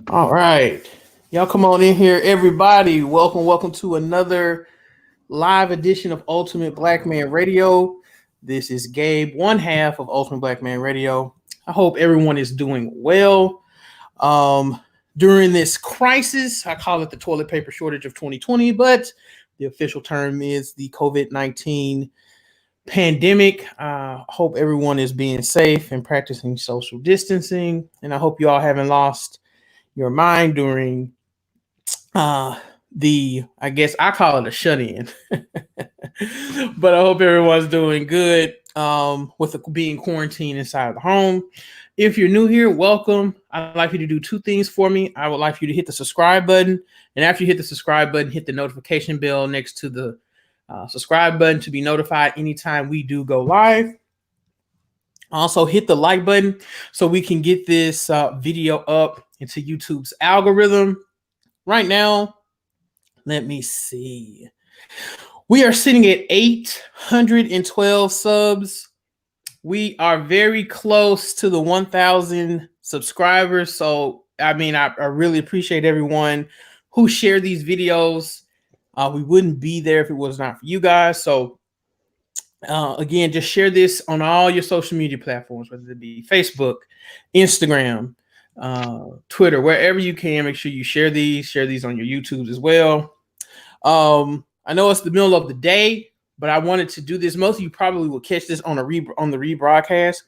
All right. Y'all come on in here, everybody. Welcome to another live edition of Ultimate Black Man Radio. This is Gabe, one half of Ultimate Black Man Radio. I hope everyone is doing well. Um, During this crisis, I call it the toilet paper shortage of 2020, but the official term is the COVID-19 pandemic. I hope everyone is being safe and practicing social distancing. And I hope you all haven't lost your mind during uh the I guess I call it a shut in. But I hope everyone's doing good with being quarantined inside of the home. If you're new here, welcome. I'd like you to do two things for me. I would like you to hit the subscribe button, and after you hit the subscribe button, hit the notification bell next to the subscribe button to be notified anytime we do go live. Also, hit the like button so we can get this video up into YouTube's algorithm. Right now, let me see. We are sitting at 812 subs. We are very close to the 1,000 subscribers. So, I really appreciate everyone who shared these videos. We wouldn't be there if it was not for you guys. So, again, just share this on all your social media platforms, whether it be Facebook, Instagram, Twitter, wherever you can. Make sure you share these on your YouTubes as well. I know it's the middle of the day, but I wanted to do this. Most of you probably will catch this on the rebroadcast,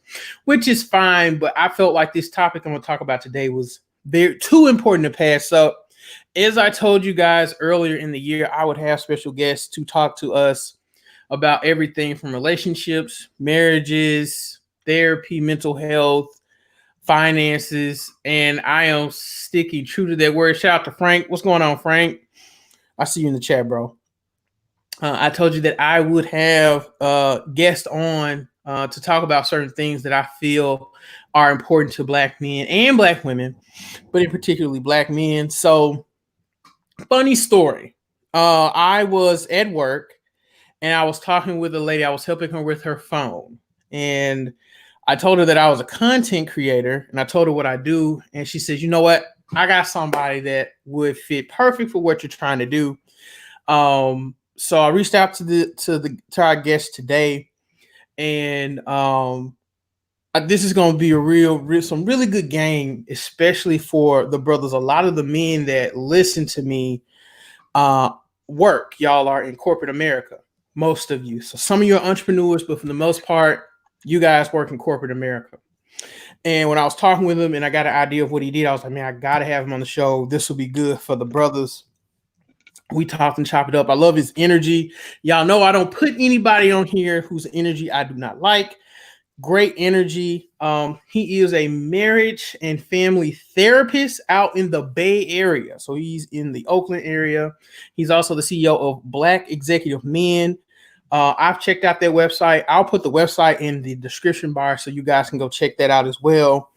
which is fine. But I felt like this topic I'm going to talk about today was very too important to pass up. As I told you guys earlier in the year, I would have special guests to talk to us about everything from relationships, marriages, therapy, mental health, finances, and I am sticking true to that word. Shout out to Frank. What's going on, Frank? I see you in the chat, bro. I told you that I would have guests on to talk about certain things that I feel are important to Black men and Black women, but in particularly Black men. So, funny story. I was at work and I was talking with a lady. I was helping her with her phone. And I told her that I was a content creator and I told her what I do. And she says, you know what? I got somebody that would fit perfect for what you're trying to do. So I reached out to our guest today, and this is going to be some really good game, especially for the brothers. A lot of the men that listen to me work. Y'all are in corporate America, most of you. So some of you are entrepreneurs, but for the most part, you guys work in corporate America. And when I was talking with him and I got an idea of what he did, I was like, man, I got to have him on the show. This will be good for the brothers. We talked and chopped it up. I love his energy. Y'all know I don't put anybody on here whose energy I do not like. Great energy. He is a marriage and family therapist out in the Bay Area. So he's in the Oakland area. He's also the CEO of Black Executive Men. I've checked out their website. I'll put the website in the description bar so you guys can go check that out as well.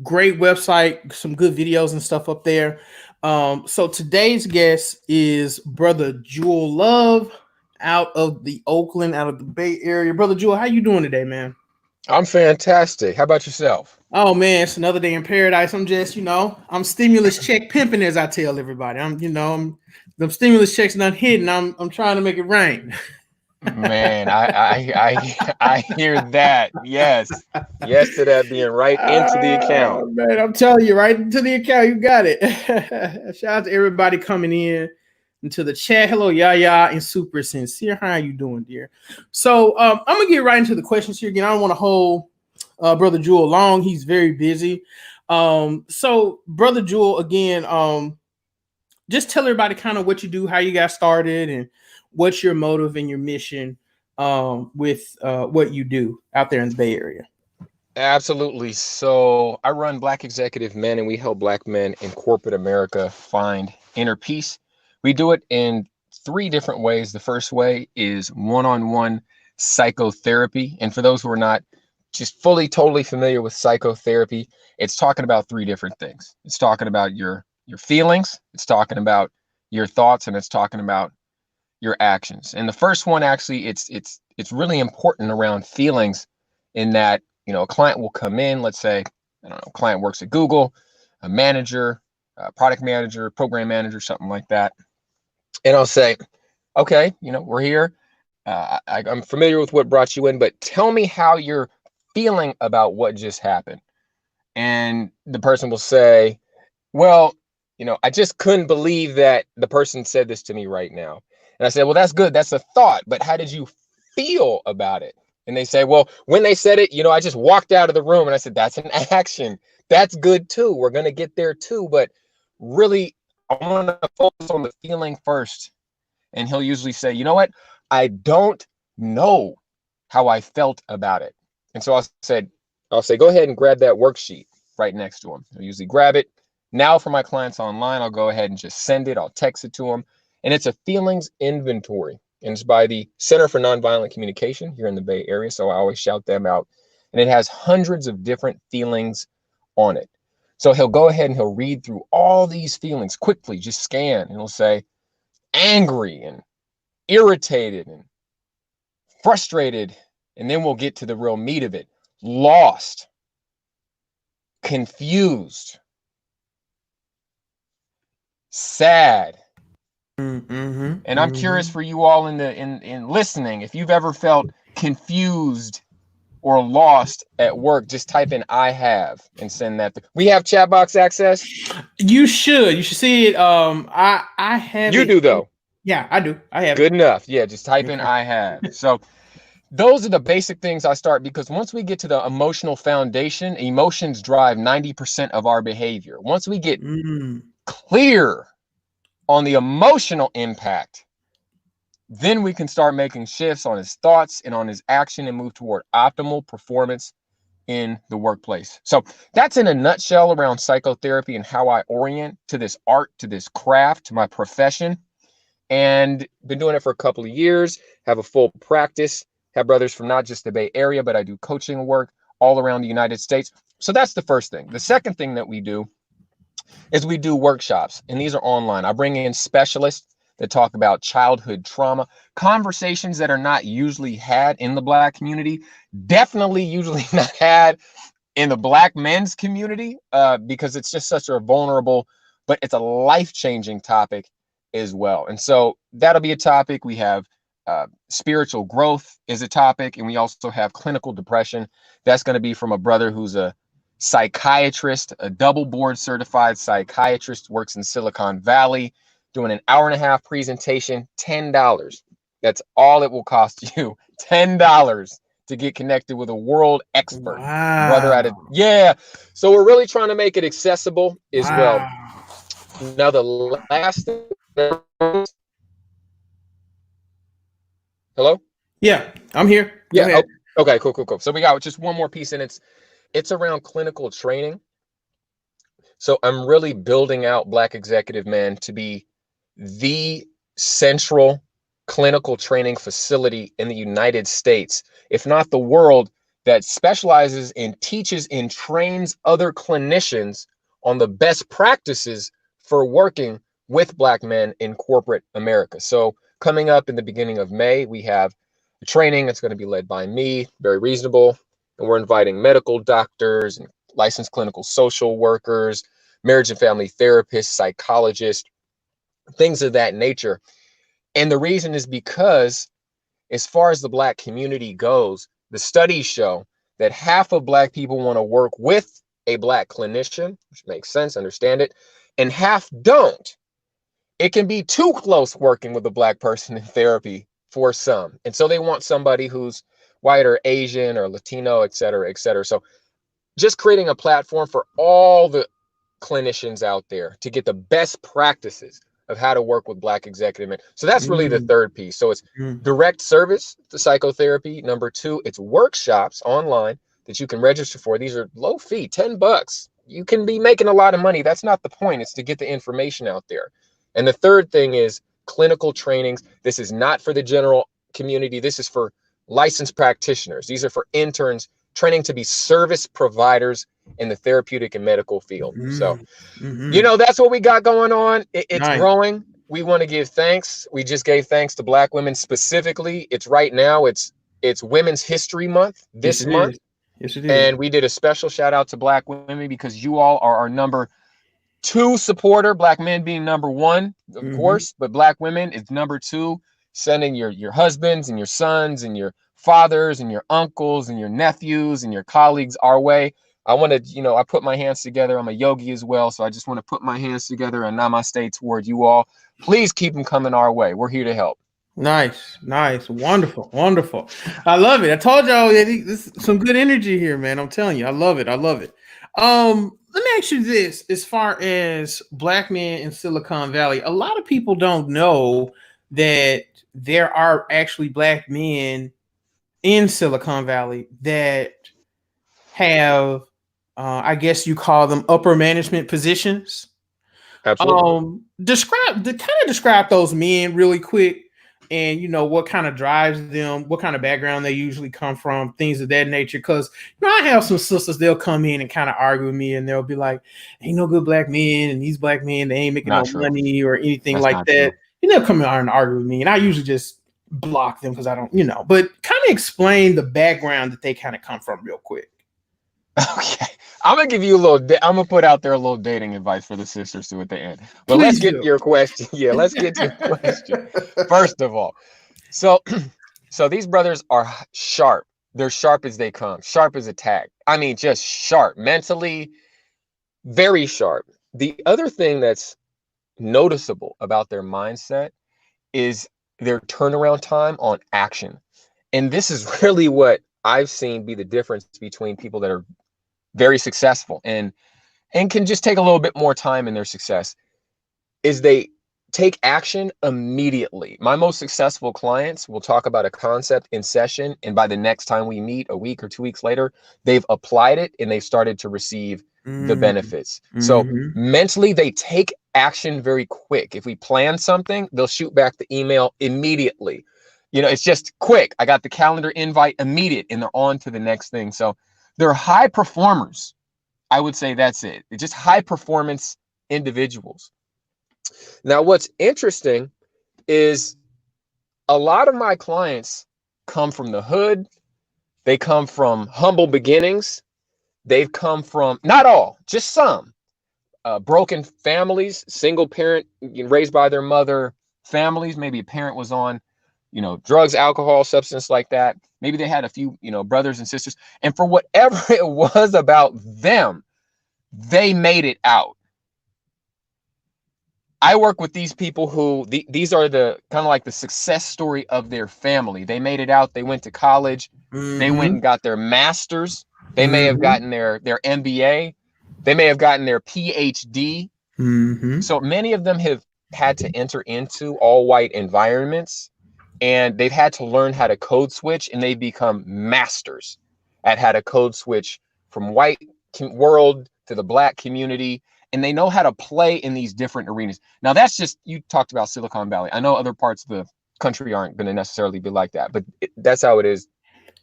Great website, some good videos and stuff up there. So today's guest is Brother Jewel Love out of the Oakland, out of the Bay Area. Brother Jewel, how you doing today, man? I'm fantastic. How about yourself? Oh man, it's another day in paradise. I'm just, I'm stimulus check pimping, as I tell everybody. The stimulus checks not hitting. I'm trying to make it rain. Man, I hear that. Yes. Yes to that being right into the account. Man, I'm telling you, right into the account, you got it. Shout out to everybody coming in into the chat. Hello, Yaya and Super Sincere. How are you doing, dear? So I'm gonna get right into the questions here again. I don't want to hold Brother Jewel long. He's very busy. So Brother Jewel, again, just tell everybody kind of what you do, how you got started, and what's your motive and your mission with what you do out there in the Bay Area. Absolutely. So I run Black Executive Men, and we help Black men in corporate America find inner peace. We do it in three different ways. The first way is one-on-one psychotherapy. And for those who are not just totally familiar with psychotherapy, it's talking about three different things. It's talking about your feelings, it's talking about your thoughts, and it's talking about your actions. And the first one, actually, it's really important around feelings, in that, a client will come in, let's say I don't know, client works at Google, a manager, a product manager, program manager, something like that. And I'll say, okay, we're here. I'm familiar with what brought you in, but tell me how you're feeling about what just happened. And the person will say, well, I just couldn't believe that the person said this to me right now. And I said, well, that's good. That's a thought. But how did you feel about it? And they say, well, when they said it, I just walked out of the room. And I said, that's an action. That's good too. We're going to get there too. But really, I want to focus on the feeling first. And he'll usually say, you know what? I don't know how I felt about it. And so I'll say, go ahead and grab that worksheet right next to him. I'll usually grab it. Now for my clients online, I'll go ahead and just send it. I'll text it to them. And it's a feelings inventory. And it's by the Center for Nonviolent Communication here in the Bay Area. So I always shout them out. And it has hundreds of different feelings on it. So he'll go ahead and he'll read through all these feelings quickly, just scan. And he'll say angry and irritated and frustrated. And then we'll get to the real meat of it. Lost, confused, sad. Mm-hmm, And I'm curious for you all in listening, if you've ever felt confused or lost at work, just type in I have and send that. We have chat box access. You should see it. I have You it. do though. Yeah, I do. I have Good it. enough. Yeah, just type in Okay. I have. So those are the basic things I start, because once we get to the emotional foundation, emotions drive 90% of our behavior. Once we get Mm. clear on the emotional impact, then we can start making shifts on his thoughts and on his action and move toward optimal performance in the workplace. So that's in a nutshell around psychotherapy and how I orient to this art, to this craft, to my profession. And been doing it for a couple of years, have a full practice, have brothers from not just the Bay Area, but I do coaching work all around the United States. So that's the first thing. The second thing that we do is we do workshops, and these are online. I bring in specialists that talk about childhood trauma, conversations that are not usually had in the Black community, definitely usually not had in the Black men's community, because it's just such a vulnerable, but it's a life-changing topic as well. And so that'll be a topic. We have spiritual growth is a topic, and we also have clinical depression. That's going to be from a brother who's a psychiatrist, a double board certified psychiatrist, works in Silicon Valley, doing an hour-and-a-half presentation, $10. That's all it will cost you, $10 to get connected with a world expert brother at it. Wow. Yeah. So we're really trying to make it accessible as well. Wow. Now, the last thing. Hello? Yeah, I'm here. Go Yeah. ahead. Oh, okay. Cool. So we got just one more piece, and it's around clinical training. So I'm really building out Black Executive Man to be the central clinical training facility in the United States, if not the world, that specializes and teaches and trains other clinicians on the best practices for working with Black men in corporate America. So coming up in the beginning of May, we have a training that's going to be led by me, very reasonable. And we're inviting medical doctors and licensed clinical social workers, marriage and family therapists, psychologists, things of that nature. And the reason is because, as far as the Black community goes, the studies show that half of Black people want to work with a Black clinician, which makes sense, understand it, and half don't. It can be too close working with a Black person in therapy for some. And so they want somebody who's white or Asian or Latino, et cetera, et cetera. So just creating a platform for all the clinicians out there to get the best practices of how to work with Black executive men. So that's really the Mm, third piece. So it's mm. direct service, the psychotherapy. Number two, it's workshops online that you can register for. These are low fee, $10. You can be making a lot of money. That's not the point. It's to get the information out there. And the third thing is clinical trainings. This is not for the general community. This is for licensed practitioners. These are for interns training to be service providers in the therapeutic and medical field. So, Mm, mm-hmm. that's what we got going on. It's Nice. growing. We want to give thanks. We just gave thanks to Black women specifically. It's right now. It's Women's History Month Yes, this it month. is. Yes, it is. And we did a special shout out to Black women because you all are our number two supporter, Black men being number one, of Mm-hmm. course, but Black women is number two. Sending your husbands and your sons and your fathers and your uncles and your nephews and your colleagues our way. I want to, I put my hands together. I'm a yogi as well, so I just want to put my hands together and namaste toward you all. Please keep them coming our way. We're here to help. Nice, nice, wonderful, wonderful. I love it. I told y'all that this is some good energy here, man. I'm telling you, I love it. I love it. Let me ask you this: as far as black men in Silicon Valley, a lot of people don't know that there are actually black men in Silicon Valley that have, I guess you call them upper management positions. Absolutely. Describe those men really quick, and what kind of drives them, what kind of background they usually come from, things of that nature. Because I have some sisters, they'll come in and kind of argue with me, and they'll be like, "Ain't no good black men, and these black men they ain't making Not no true. money or anything That's like not that." true. And they'll come in and argue with me, and I usually just block them because I don't, But kind of explain the background that they kind of come from real quick. Okay. I'm gonna give you a little. I'm gonna put out there a little dating advice for the sisters too at the end. But let's Please get to do. your question. Yeah, let's get to your question. First of all, so so these brothers are sharp. They're sharp as they come. Sharp as a tack. I mean, just sharp. Mentally, very sharp. The other thing that's noticeable about their mindset is their turnaround time on action. And this is really what I've seen be the difference between people that are very successful and can just take a little bit more time in their success is they take action immediately. My most successful clients will talk about a concept in session, and by the next time we meet a week or 2 weeks later, they've applied it and they've started to receive the Mm-hmm. benefits. So Mm-hmm. mentally they take action very quick. If we plan something, they'll shoot back the email immediately. It's just quick. I got the calendar invite immediate and they're on to the next thing. So they're high performers. I would say that's it. It's just high performance individuals. Now, what's interesting is a lot of my clients come from the hood. They come from humble beginnings. They've come from, not all, just some, broken families, single parent, raised by their mother families. Maybe a parent was on, drugs, alcohol, substance like that. Maybe they had a few, brothers and sisters. And for whatever it was about them, they made it out. I work with these people who these are the kind of like the success story of their family. They made it out. They went to college. They went Mm-hmm. and got their masters. They may have Mm-hmm. gotten their MBA. They may have gotten their PhD. Mm-hmm. So many of them have had to enter into all white environments and they've had to learn how to code switch and they've become masters at how to code switch from white world to the black community, and they know how to play in these different arenas. Now that's just, you talked about Silicon Valley. I know other parts of the country aren't going to necessarily be like that, but that's how it is.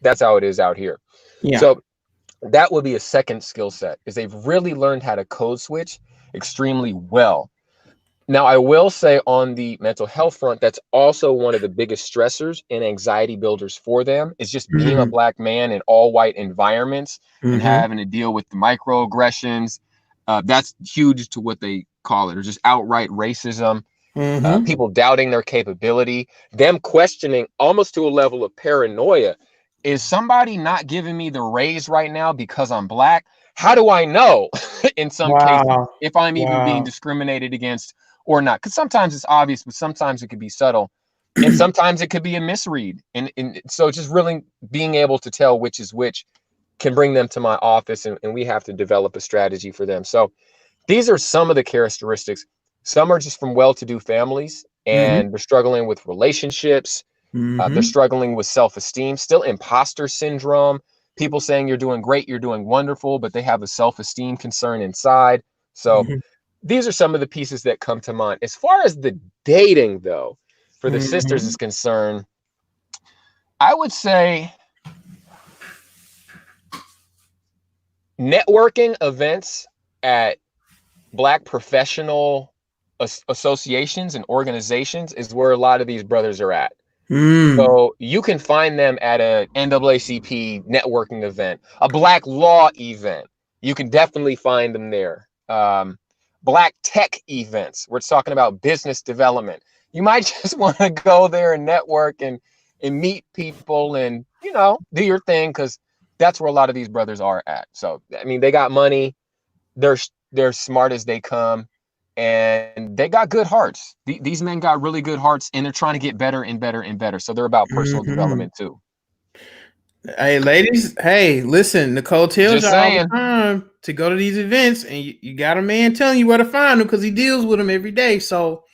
That's how it is out here. Yeah. So that would be a second skill set, is they've really learned how to code switch extremely well. Now, I will say on the mental health front, that's also one of the biggest stressors and anxiety builders for them, is just being a Mm-hmm. black man in all white environments and Mm-hmm. having to deal with the microaggressions. That's huge to what they call it, or just outright racism, Mm-hmm. people doubting their capability, them questioning almost to a level of paranoia. Is somebody not giving me the raise right now because I'm black? How do I know in some cases Wow. if I'm even being Wow. discriminated against or not? Because sometimes it's obvious, but sometimes it could be subtle. And sometimes it could be a misread. And so just really being able to tell which is which can bring them to my office, and we have to develop a strategy for them. So these are some of the characteristics. Some are just from well-to-do families Mm-hmm. and they're struggling with relationships. They're Mm-hmm. struggling with self-esteem, still imposter syndrome. People saying you're doing great, you're doing wonderful, but they have a self-esteem concern inside. So Mm-hmm. these are some of the pieces that come to mind. As far as the dating, though, for the sisters Mm-hmm. is concerned, I would say networking events at Black professional associations and organizations is where a lot of these brothers are at. Mm. So you can find them at a NAACP networking event, a Black Law event. You can definitely find them there. Black tech events, where it's talking about business development. You might just want to go there and network and meet people and do your thing, because that's where a lot of these brothers are at. So I mean, they got money, they're smart as they come, and they got good hearts. These men got really good hearts, and they're trying to get better and better and better. So they're about personal Hmm. development too. Hey, ladies. Hey, listen. Nicole tells Just you all the saying. time to go to these events, and you got a man telling you where to find them because he deals with them every day. So,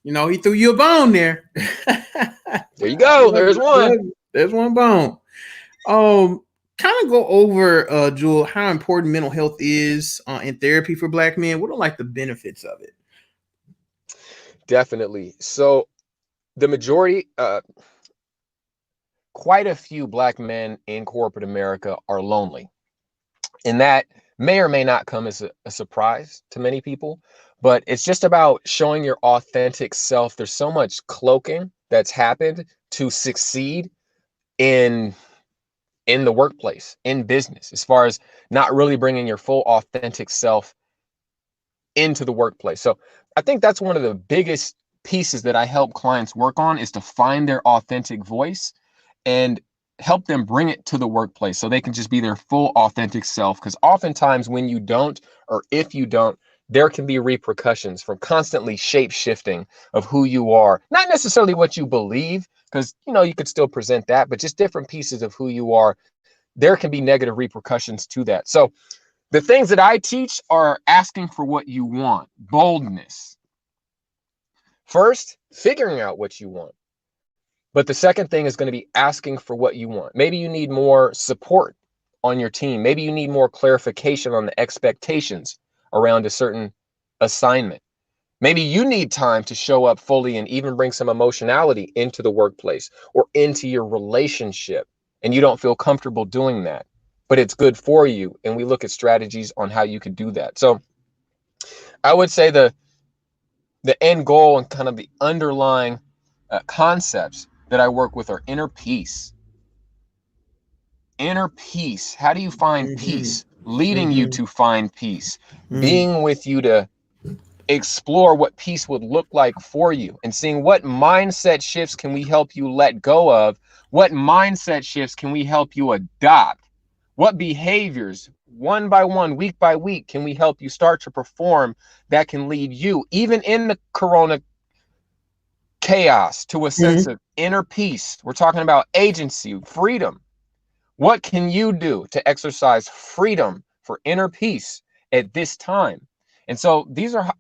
he threw you a bone there. I There you love go. There's it. I love one. it. There's one bone. Kind of go over, Jewel, how important mental health is in therapy for Black men. What are like the benefits of it? Definitely. So the majority, quite a few Black men in corporate America are lonely. And that may or may not come as a surprise to many people, but it's just about showing your authentic self. There's so much cloaking that's happened to succeed in in the workplace, in business, as far as not really bringing your full authentic self into the workplace. So I think that's one of the biggest pieces that I help clients work on, is to find their authentic voice and help them bring it to the workplace so they can just be their full authentic self. Because oftentimes when you don't, or if you don't, there can be repercussions from constantly shape shifting of who you are. Not necessarily what you believe, because you could still present that, but just different pieces of who you are. There can be negative repercussions to that. So the things that I teach are asking for what you want, boldness. First, figuring out what you want. But the second thing is going to be asking for what you want. Maybe you need more support on your team. Maybe you need more clarification on the expectations around a certain assignment. Maybe you need time to show up fully and even bring some emotionality into the workplace or into your relationship, and you don't feel comfortable doing that, but it's good for you. And we look at strategies on how you could do that. So I would say the end goal and kind of the underlying concepts that I work with are inner peace. Inner peace. How do you find Mm-hmm. peace? Leading you Mm-hmm. to find peace, Mm. being with you to explore what peace would look like for you, and seeing what mindset shifts can we help you let go of, what mindset shifts can we help you adopt, what behaviors one by one, week by week, can we help you start to perform that can lead you, even in the corona chaos, to a sense Mm-hmm. of inner peace. We're talking about agency, freedom. What can you do to exercise freedom for inner peace at this time? And so these are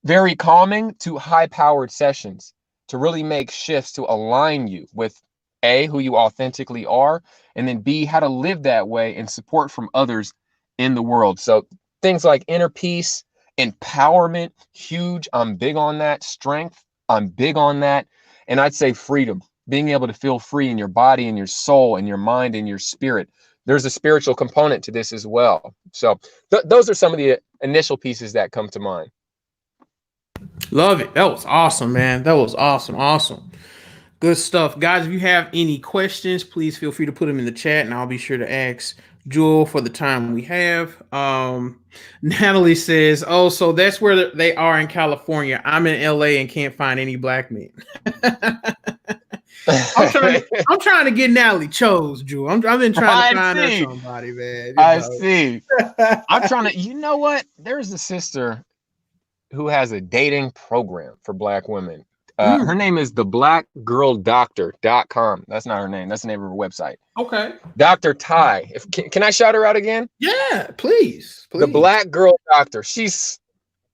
very calming to high powered sessions to really make shifts to align you with A, who you authentically are, and then B, how to live that way and support from others in the world. So things like inner peace, empowerment, huge. I'm big on that. Strength, I'm big on that. And I'd say freedom, being able to feel free in your body and your soul and your mind and your spirit. There's a spiritual component to this as well. So those are some of the initial pieces that come to mind. Love it. That was awesome, man. That was awesome. Awesome. Good stuff. Guys, if you have any questions, please feel free to put them in the chat and I'll be sure to ask Jewel for the time we have. Natalie says, "Oh, so that's where they are in California. I'm in LA and can't find any Black men." I'm trying to get Natalie chose, Jewel. I've been trying to I find her see. somebody, man. I see. I'm trying to, you know what? There's a sister who has a dating program for Black women. Her Mm, name is theblackgirldoctor.com. That's not her name. That's the name of her website. okay. Dr. Ty. Can I shout her out again? Yeah, please. The Please. Black Girl Doctor. She's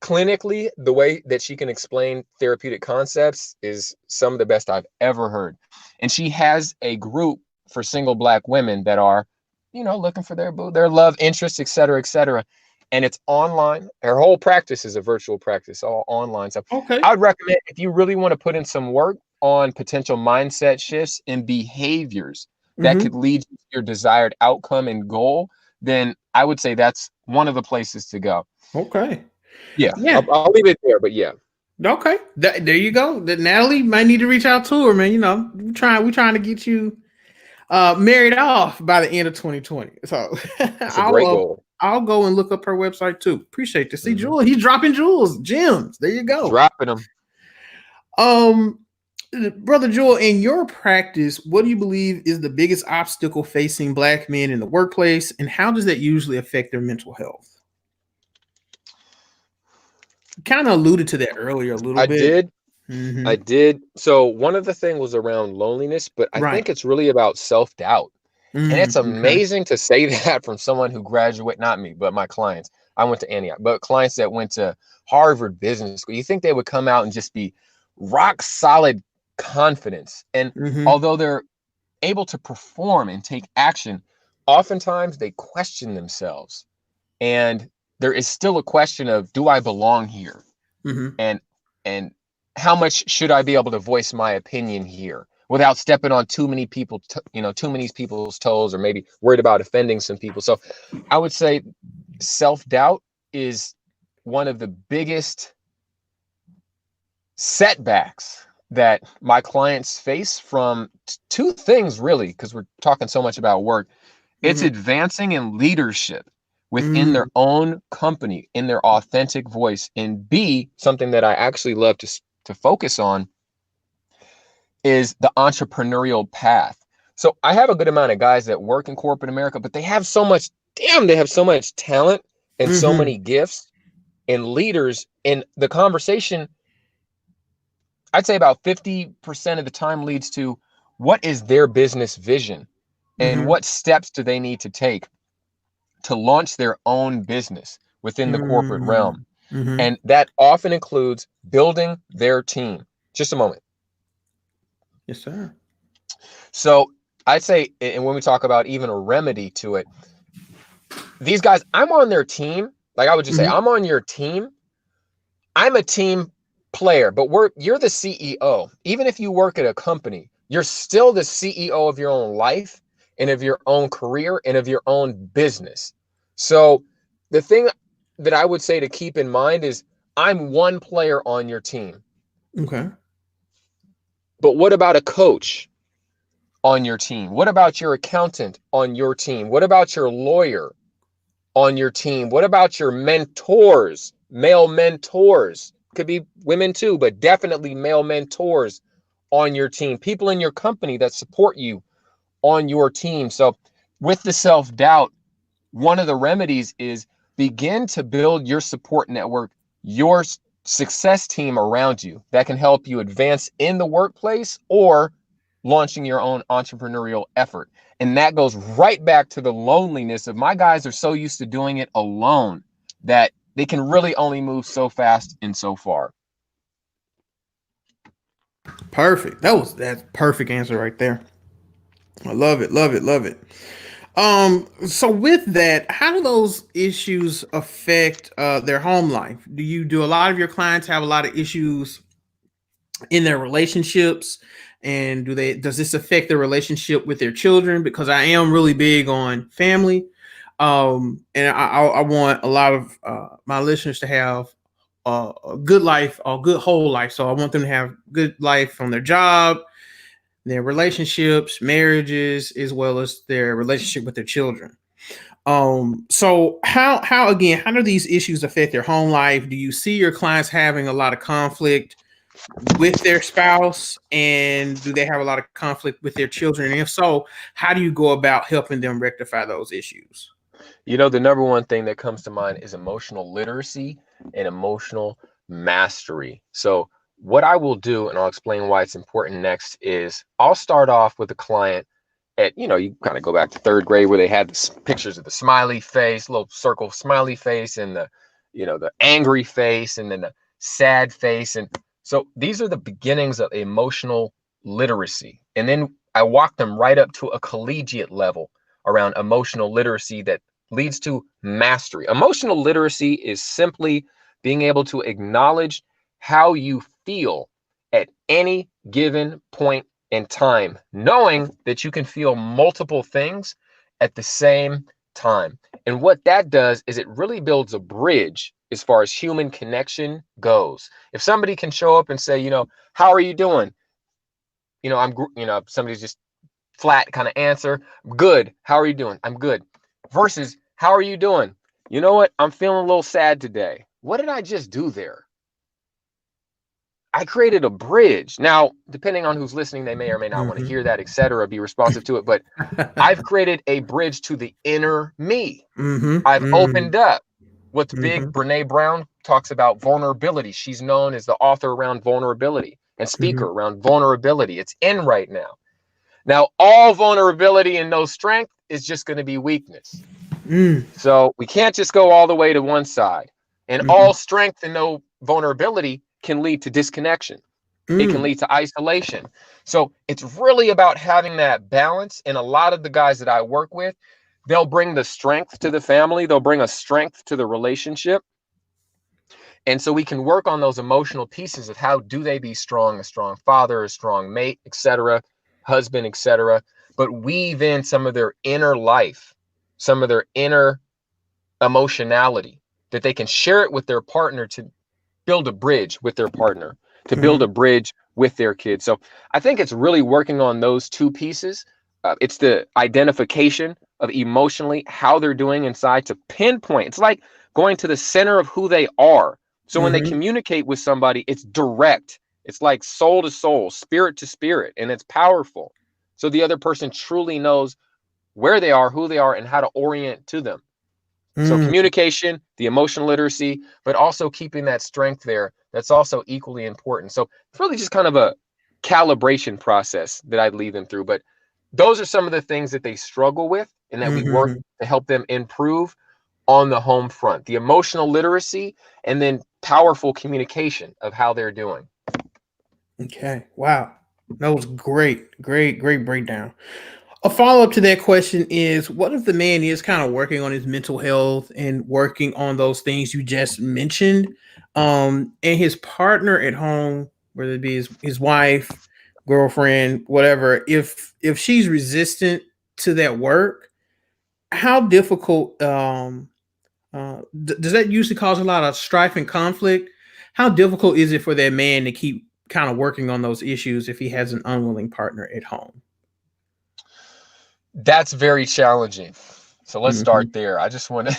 clinically, the way that she can explain therapeutic concepts is some of the best I've ever heard. And she has a group for single Black women that are, looking for their love interests, et cetera, et cetera. And it's online. Her whole practice is a virtual practice, all online. So Okay. I would recommend, if you really want to put in some work on potential mindset shifts and behaviors that could Mm-hmm. lead you to your desired outcome and goal, then I would say that's one of the places to go. Okay. Yeah, Yeah. I'll leave it there, but yeah. Okay, there you go. Natalie might need to reach out to her, man. You know, we trying to get you married off by the end of 2020. So It's a great goal. I'll go and look up her website too. Appreciate to see Hmm. Jewel. He's dropping jewels, gems. There you go. Dropping them. Um, Brother Joel, in your practice, what do you believe is the biggest obstacle facing Black men in the workplace, and how does that usually affect their mental health? Kind of alluded to that earlier a little I bit. did. Mm-hmm. I did. So one of the things was around loneliness, but I Right. think it's really about self-doubt. And it's Okay. amazing to say that from someone who graduated, not me, but my clients. I went to Antioch, but clients that went to Harvard Business School. You think they would come out and just be rock solid confidence. And Mm-hmm. although they're able to perform and take action, oftentimes they question themselves. And there is still a question of, do I belong here? Mm-hmm. And and how much should I be able to voice my opinion here without stepping on too many people, too many people's toes, or maybe worried about offending some people. So I would say self-doubt is one of the biggest setbacks that my clients face from two things, really, because we're talking so much about work. It's Mm-hmm. advancing in leadership within Mm-hmm. their own company, in their authentic voice. And B, something that I actually love to focus on is the entrepreneurial path. So I have a good amount of guys that work in corporate America, but they have so much talent and so Mm-hmm. many gifts and leaders. In the conversation, I'd say about 50% of the time leads to what is their business vision and Mm-hmm. what steps do they need to take to launch their own business within the corporate Mm-hmm. realm. Mm-hmm. And that often includes building their team. Just a moment. Yes, sir. So I'd say, and when we talk about even a remedy to it, these guys, I'm on their team. Like I would just say, Mm-hmm. I'm on your team. I'm a team player, but you're the CEO. Even if you work at a company, you're still the CEO of your own life and of your own career and of your own business. So the thing that I would say to keep in mind is I'm one player on your team. Okay. But what about a coach on your team? What about your accountant on your team? What about your lawyer on your team? What about your mentors, male mentors? Could be women too, but definitely male mentors on your team, people in your company that support you on your team. So, with the self doubt, one of the remedies is begin to build your support network, your success team around you that can help you advance in the workplace or launching your own entrepreneurial effort. And that goes right back to the loneliness of my guys are so used to doing it alone that they can really only move so fast and so far. Perfect. That's perfect answer right there. I love it. Love it. Love it. So with that, how do those issues affect their home life? Do a lot of your clients have a lot of issues in their relationships, and does this affect their relationship with their children? Because I am really big on family, and I want a lot of my listeners to have a good life, a good whole life. So I want them to have good life on their job, their relationships, marriages, as well as their relationship with their children. So how do these issues affect their home life? Do you see your clients having a lot of conflict with their spouse, and do they have a lot of conflict with their children? And if so, how do you go about helping them rectify those issues? The number one thing that comes to mind is emotional literacy and emotional mastery. So, what I will do, and I'll explain why it's important next, is I'll start off with a client at, you kind of go back to third grade where they had the pictures of the smiley face, little circle smiley face, and the angry face, and then the sad face. And so these are the beginnings of emotional literacy. And then I walk them right up to a collegiate level around emotional literacy that leads to mastery. Emotional literacy is simply being able to acknowledge how you feel at any given point in time, knowing that you can feel multiple things at the same time. And what that does is it really builds a bridge as far as human connection goes. If somebody can show up and say, how are you doing? Somebody's just flat kind of answer. Good. How are you doing? I'm good. Versus, how are you doing? You know what? I'm feeling a little sad today. What did I just do there? I created a bridge. Now, depending on who's listening, they may or may not want to hear that, etc., be responsive to it. But I've created a bridge to the inner me. I've opened up. What's big, Brene Brown talks about vulnerability. She's known as the author around vulnerability and speaker around vulnerability. It's in right now. Now, all vulnerability and no strength is just going to be weakness. So we can't just go all the way to one side. And all strength and no vulnerability can lead to disconnection. It can lead to isolation. So it's really about having that balance. And a lot of the guys that I work with, they'll bring the strength to the family. They'll bring a strength to the relationship. And so we can work on those emotional pieces of how do they be strong, a strong father, a strong mate, etc., husband, etc., but weave in some of their inner life, some of their inner emotionality, that they can share it with their partner to build a bridge with their partner, to build a bridge with their kids. So I think it's really working on those two pieces. It's the identification of emotionally how they're doing inside to pinpoint. It's like going to the center of who they are. So when they communicate with somebody, it's direct. It's like soul to soul, spirit to spirit, and it's powerful. So the other person truly knows where they are, who they are, and how to orient to them. So communication, the emotional literacy, but also keeping that strength there, that's also equally important. So it's really just kind of a calibration process that I'd lead them through. But those are some of the things that they struggle with and that we work to help them improve on the home front, the emotional literacy, and then powerful communication of how they're doing. Okay. Wow. That was great. Great breakdown. A follow up to that question is, what if the man is kind of working on his mental health and working on those things you just mentioned, and his partner at home, whether it be his wife, girlfriend, whatever, if she's resistant to that work, how difficult does that usually cause a lot of strife and conflict? How difficult is it for that man to keep kind of working on those issues if he has an unwilling partner at home? That's very challenging. So let's start there. I just want to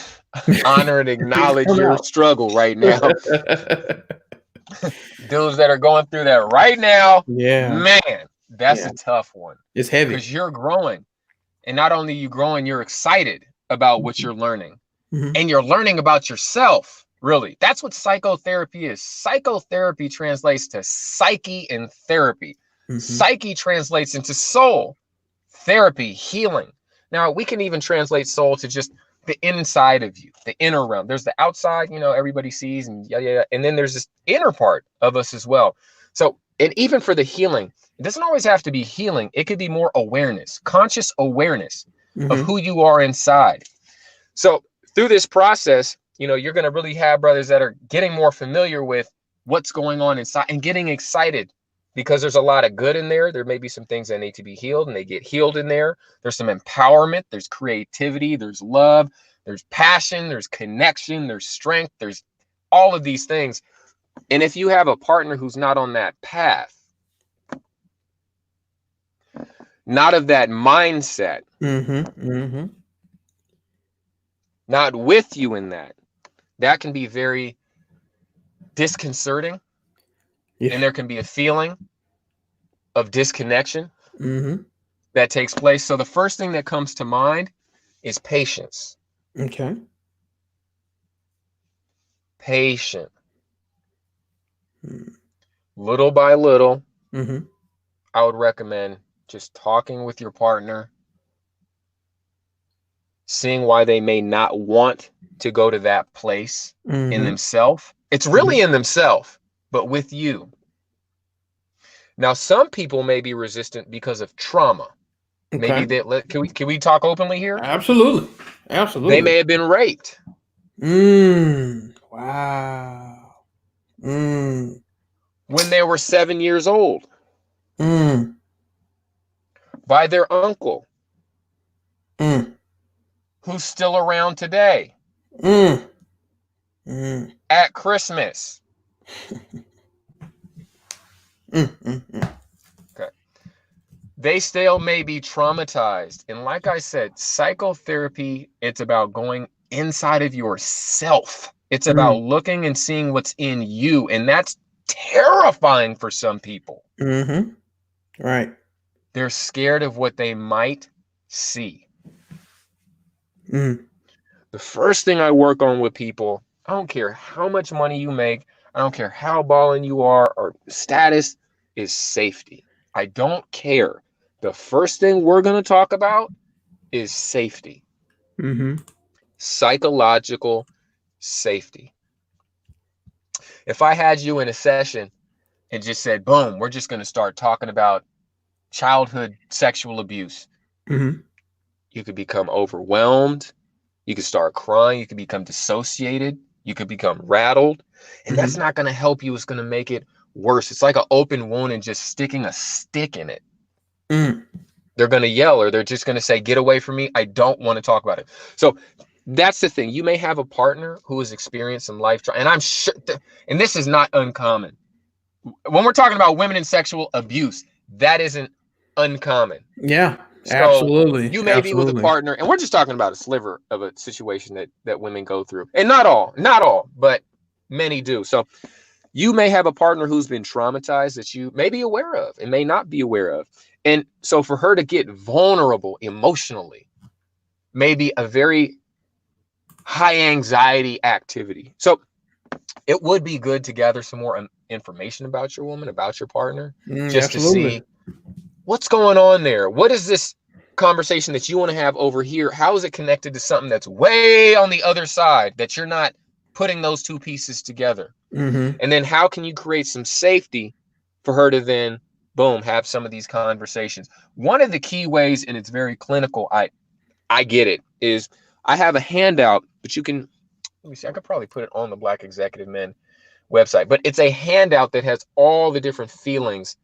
honor and acknowledge Come your out. struggle right now. Dudes that are going through that right now, Yeah, man, that's yeah, a tough one it's heavy. because you're growing. And not only you growing, you're excited about what Mhm, you're learning. mhm, And you're learning about yourself, really. That's what psychotherapy is. Psychotherapy translates to psyche and therapy. mhm, Psyche translates into soul, therapy, healing. Now, we can even translate soul to just the inside of you, the inner realm. There's the outside, everybody sees, and yeah. And then there's this inner part of us as well. So, and even for the healing, it doesn't always have to be healing. It could be more awareness, conscious awareness of mhm, who you are inside. So through this process, you're going to really have brothers that are getting more familiar with what's going on inside and getting excited because there's a lot of good in there. There may be some things that need to be healed and they get healed in there. There's some empowerment, there's creativity, there's love, there's passion, there's connection, there's strength, there's all of these things. And if you have a partner who's not on that path, not of that mindset, mhm, mhm. not with you in that can be very disconcerting. Yeah. And there can be a feeling of disconnection Mhm. that takes place. So the first thing that comes to mind is patience. Okay. Patient. Mm, Little by little, mhm, I would recommend just talking with your partner, seeing why they may not want to go to that place in mhm, themselves. It's mhm. really in themselves, but with you. Now, some people may be resistant because of trauma. Maybe Okay. can we talk openly here? Absolutely. They Absolutely. may have been raped Wow. Mm. when they were 7 years old Mm. by their uncle Mm. who's still around today. Mm. Mm. at Christmas. Mm. Okay. They still may be traumatized. And like I said, psychotherapy, it's about going inside of yourself. It's about Mm. looking and seeing what's in you. And that's terrifying for some people. Mm-hmm. Right. They're scared of what they might see. Mm. The first thing I work on with people, I don't care how much money you make, I don't care how balling you are or status, is safety. I don't care. The first thing we're going to talk about is safety, Mm-hmm. psychological safety. If I had you in a session and just said, boom, we're just going to start talking about childhood sexual abuse, Mm-hmm. you could become overwhelmed. You could start crying. You could become dissociated. You could become rattled. And that's Mm-hmm. not going to help you. It's going to make it worse. It's like an open wound and just sticking a stick in it. Mm. They're going to yell or they're just going to say, get away from me. I don't want to talk about it. So that's the thing. You may have a partner who has experienced some life trauma. And I'm sure, and this is not uncommon. When we're talking about women and sexual abuse, that isn't uncommon. Yeah. So Absolutely. you may be with a Absolutely. partner, and we're just talking about a sliver of a situation that women go through, and not all, but many do. So you may have a partner who's been traumatized that you may be aware of and may not be aware of, and so for her to get vulnerable emotionally may be a very high anxiety activity. So it would be good to gather some more information about your woman, about your partner, Mm, just to absolutely. see what's going on there? What is this conversation that you want to have over here? How is it connected to something that's way on the other side that you're not putting those two pieces together? Mm-hmm. And then how can you create some safety for her to then, boom, have some of these conversations? One of the key ways, and it's very clinical, I get it, is I have a handout, but you can, let me see, I could probably put it on the Black Executive Men website, but it's a handout that has all the different feelings,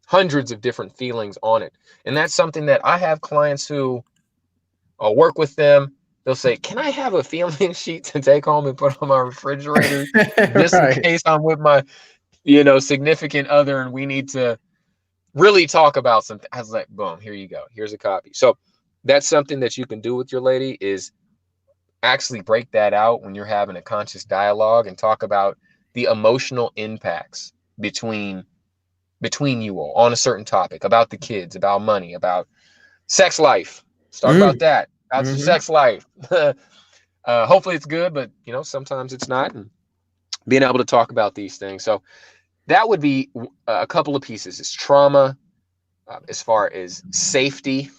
hundreds of different feelings on it. And that's something that I have clients who, I'll work with them. They'll say, can I have a feeling sheet to take home and put on my refrigerator just in Right. case I'm with my, significant other and we need to really talk about something? I was like, boom, here you go. Here's a copy. So that's something that you can do with your lady, is actually break that out when you're having a conscious dialogue and talk about the emotional impacts between you all on a certain topic, about the kids, about money, about sex life. Let's talk about Mm. that. How's your Mm-hmm. sex life? Hopefully it's good, but sometimes it's not. And being able to talk about these things. So that would be a couple of pieces. It's trauma, as far as safety,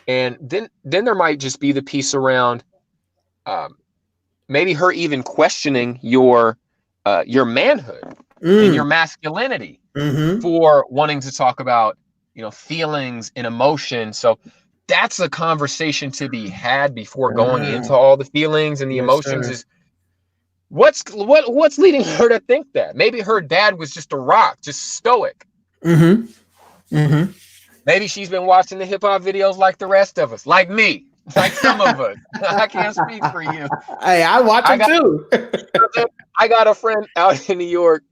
and then there might just be the piece around, um, maybe her even questioning your manhood and your Mm. masculinity Mm-hmm. for wanting to talk about feelings and emotion. So that's a conversation to be had before going into Ah, all the feelings and the yes, emotions. sir. Is what's leading her to think that maybe her dad was just a rock, just stoic. Mm-hmm. Mm-hmm. Maybe she's been watching the hip hop videos like the rest of us, like me, like some of us. I can't speak for you. Hey, I watch I them got too. I got a friend out in New York,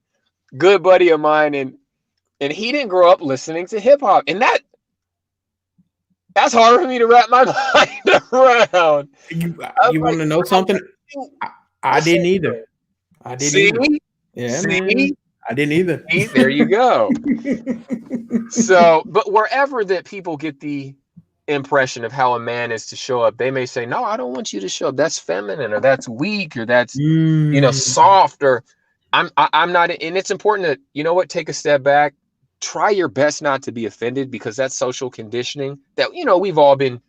good buddy of mine, and he didn't grow up listening to hip hop, and that's hard for me to wrap my mind around. You, I was you like, want to know bro, something? what are you I didn't listening either. to? I didn't See, either. Yeah, man. see, I didn't either. see, there you go. So, but wherever that people get the impression of how a man is to show up, they may say, no, I don't want you to show up. That's feminine, or that's weak, or that's, Mm. soft, or I'm not. And it's important to, take a step back, try your best not to be offended, because that's social conditioning that, we've all been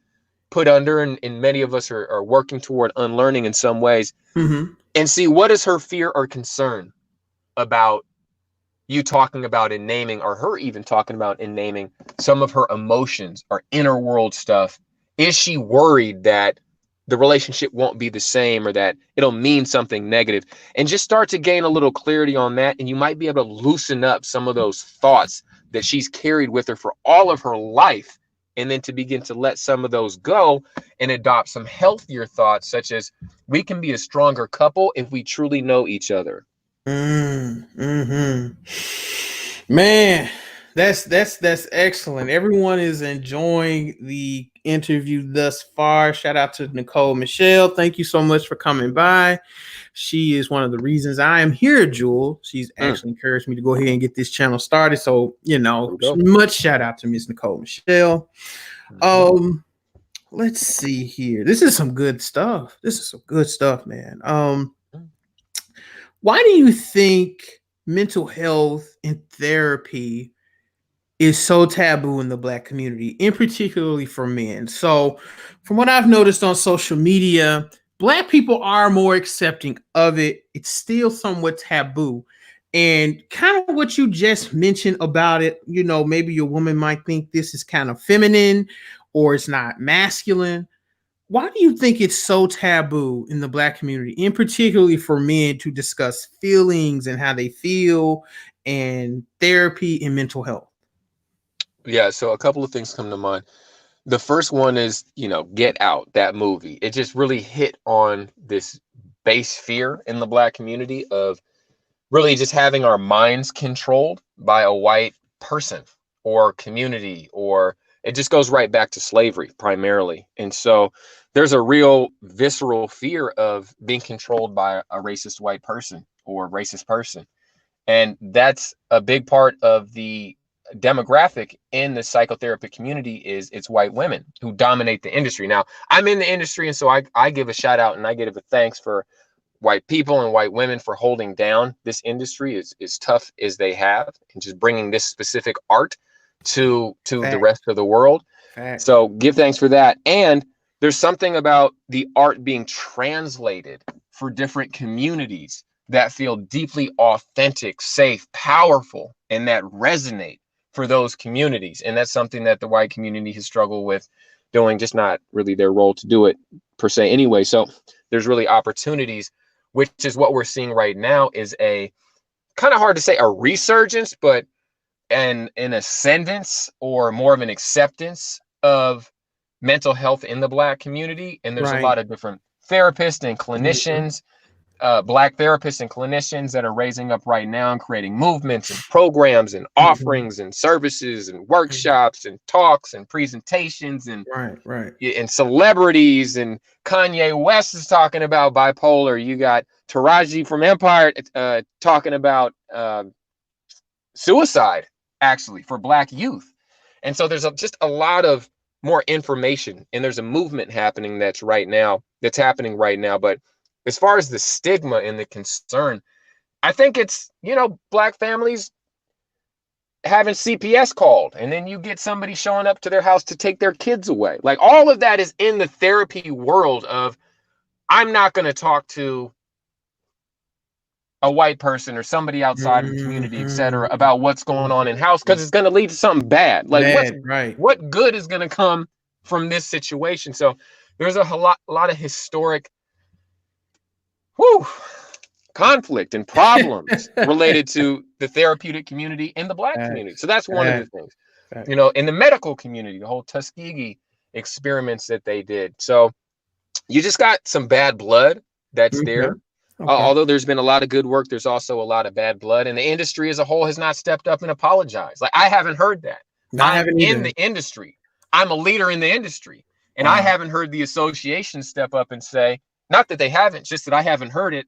put under, and many of us are working toward unlearning in some ways, Mm-hmm. and see what is her fear or concern about you talking about and naming, or her even talking about and naming some of her emotions or inner world stuff. Is she worried that the relationship won't be the same, or that it'll mean something negative? And just start to gain a little clarity on that, and you might be able to loosen up some of those thoughts that she's carried with her for all of her life, and then to begin to let some of those go and adopt some healthier thoughts, such as we can be a stronger couple if we truly know each other. Mm-hmm. Man, that's excellent. Everyone is enjoying the interview thus far. Shout out to Nicole Michelle. Thank you so much for coming by. She is one of the reasons I am here, Jewel. She's Mm, actually encouraged me to go ahead and get this channel started. So, there we go. much shout out to Miss Nicole Michelle. Mhm. Um, let's see here. This is some good stuff. This is some good stuff, man. Why do you think mental health and therapy is so taboo in the black community, and particularly for men? So, from what I've noticed on social media, black people are more accepting of it. It's still somewhat taboo. And kind of what you just mentioned about it, maybe your woman might think this is kind of feminine or it's not masculine. Why do you think it's so taboo in the black community, and particularly for men, to discuss feelings and how they feel and therapy and mental health? Yeah, so a couple of things come to mind. The first one is, Get Out, that movie. It just really hit on this base fear in the black community of really just having our minds controlled by a white person or community, or it just goes right back to slavery primarily. And so there's a real visceral fear of being controlled by a racist white person or racist person. And that's a big part of the demographic in the psychotherapy community. Is it's white women who dominate the industry. Now, I'm in the industry, and so I give a shout out and I give a thanks for white people and white women for holding down this industry as tough as they have, and just bringing this specific art to the Facts. rest of the world. Facts. So give thanks for that. And there's something about the art being translated for different communities that feel deeply authentic, safe, powerful, and that resonate for those communities. And that's something that the white community has struggled with doing, just not really their role to do it per se anyway. So there's really opportunities, which is what we're seeing right now, is a kind of hard to say a resurgence, but an ascendance or more of an acceptance of mental health in the black community. And there's a Right. lot of different therapists and Mm-hmm. clinicians, black therapists and clinicians that are raising up right now and creating movements and programs and Mm-hmm. offerings and services and workshops and talks and presentations Right. Right. and celebrities. And Kanye West is talking about bipolar. You got Taraji from Empire talking about suicide, actually, for black youth. And so there's just a lot of more information, and there's a movement happening that's happening right now. But as far as the stigma and the concern, I think it's, black families having CPS called, and then you get somebody showing up to their house to take their kids away. Like, all of that is in the therapy world of, I'm not going to talk to a white person or somebody outside of the community, et cetera, Mm-hmm. about what's going on in house, because it's going to lead to something bad. Like, Bad. Right. what good is going to come from this situation? So there's a lot of historic, whew, conflict and problems related to the therapeutic community and the black community. Facts. So that's one of the Facts. things. Facts. In the medical community, the whole Tuskegee experiments that they did. So you just got some bad blood that's Okay. there. Okay. Although there's been a lot of good work, there's also a lot of bad blood, and the industry as a whole has not stepped up and apologized. Like, I haven't heard that. I I'm haven't in either. the industry. I'm a leader in the industry, and I Wow. haven't heard the association step up and say, not that they haven't, just that I haven't heard it.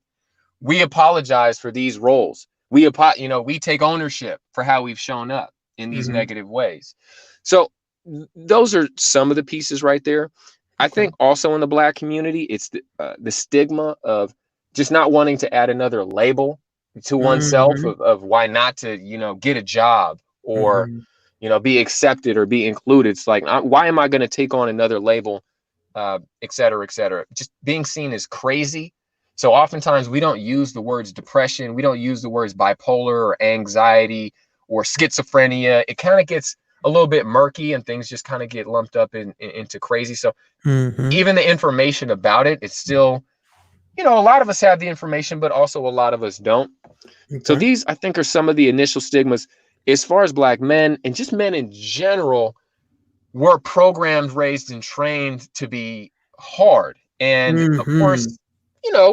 We apologize for these roles. We take ownership for how we've shown up in these Mm-hmm. negative ways. So those are some of the pieces right there. I Okay. think also in the black community, it's the stigma of just not wanting to add another label to oneself Mm-hmm. of why not to, get a job or, Mm-hmm. be accepted or be included. It's like, why am I going to take on another label, et cetera, et cetera? Just being seen as crazy. So oftentimes we don't use the words depression. We don't use the words bipolar or anxiety or schizophrenia. It kind of gets a little bit murky, and things just kind of get lumped up into crazy. So Mm-hmm. even the information about it, it's still, a lot of us have the information, but also a lot of us don't. So Okay. these, I think, are some of the initial stigmas as far as black men and just men in general. we're programmed, raised, and trained to be hard. And of Mm-hmm. course,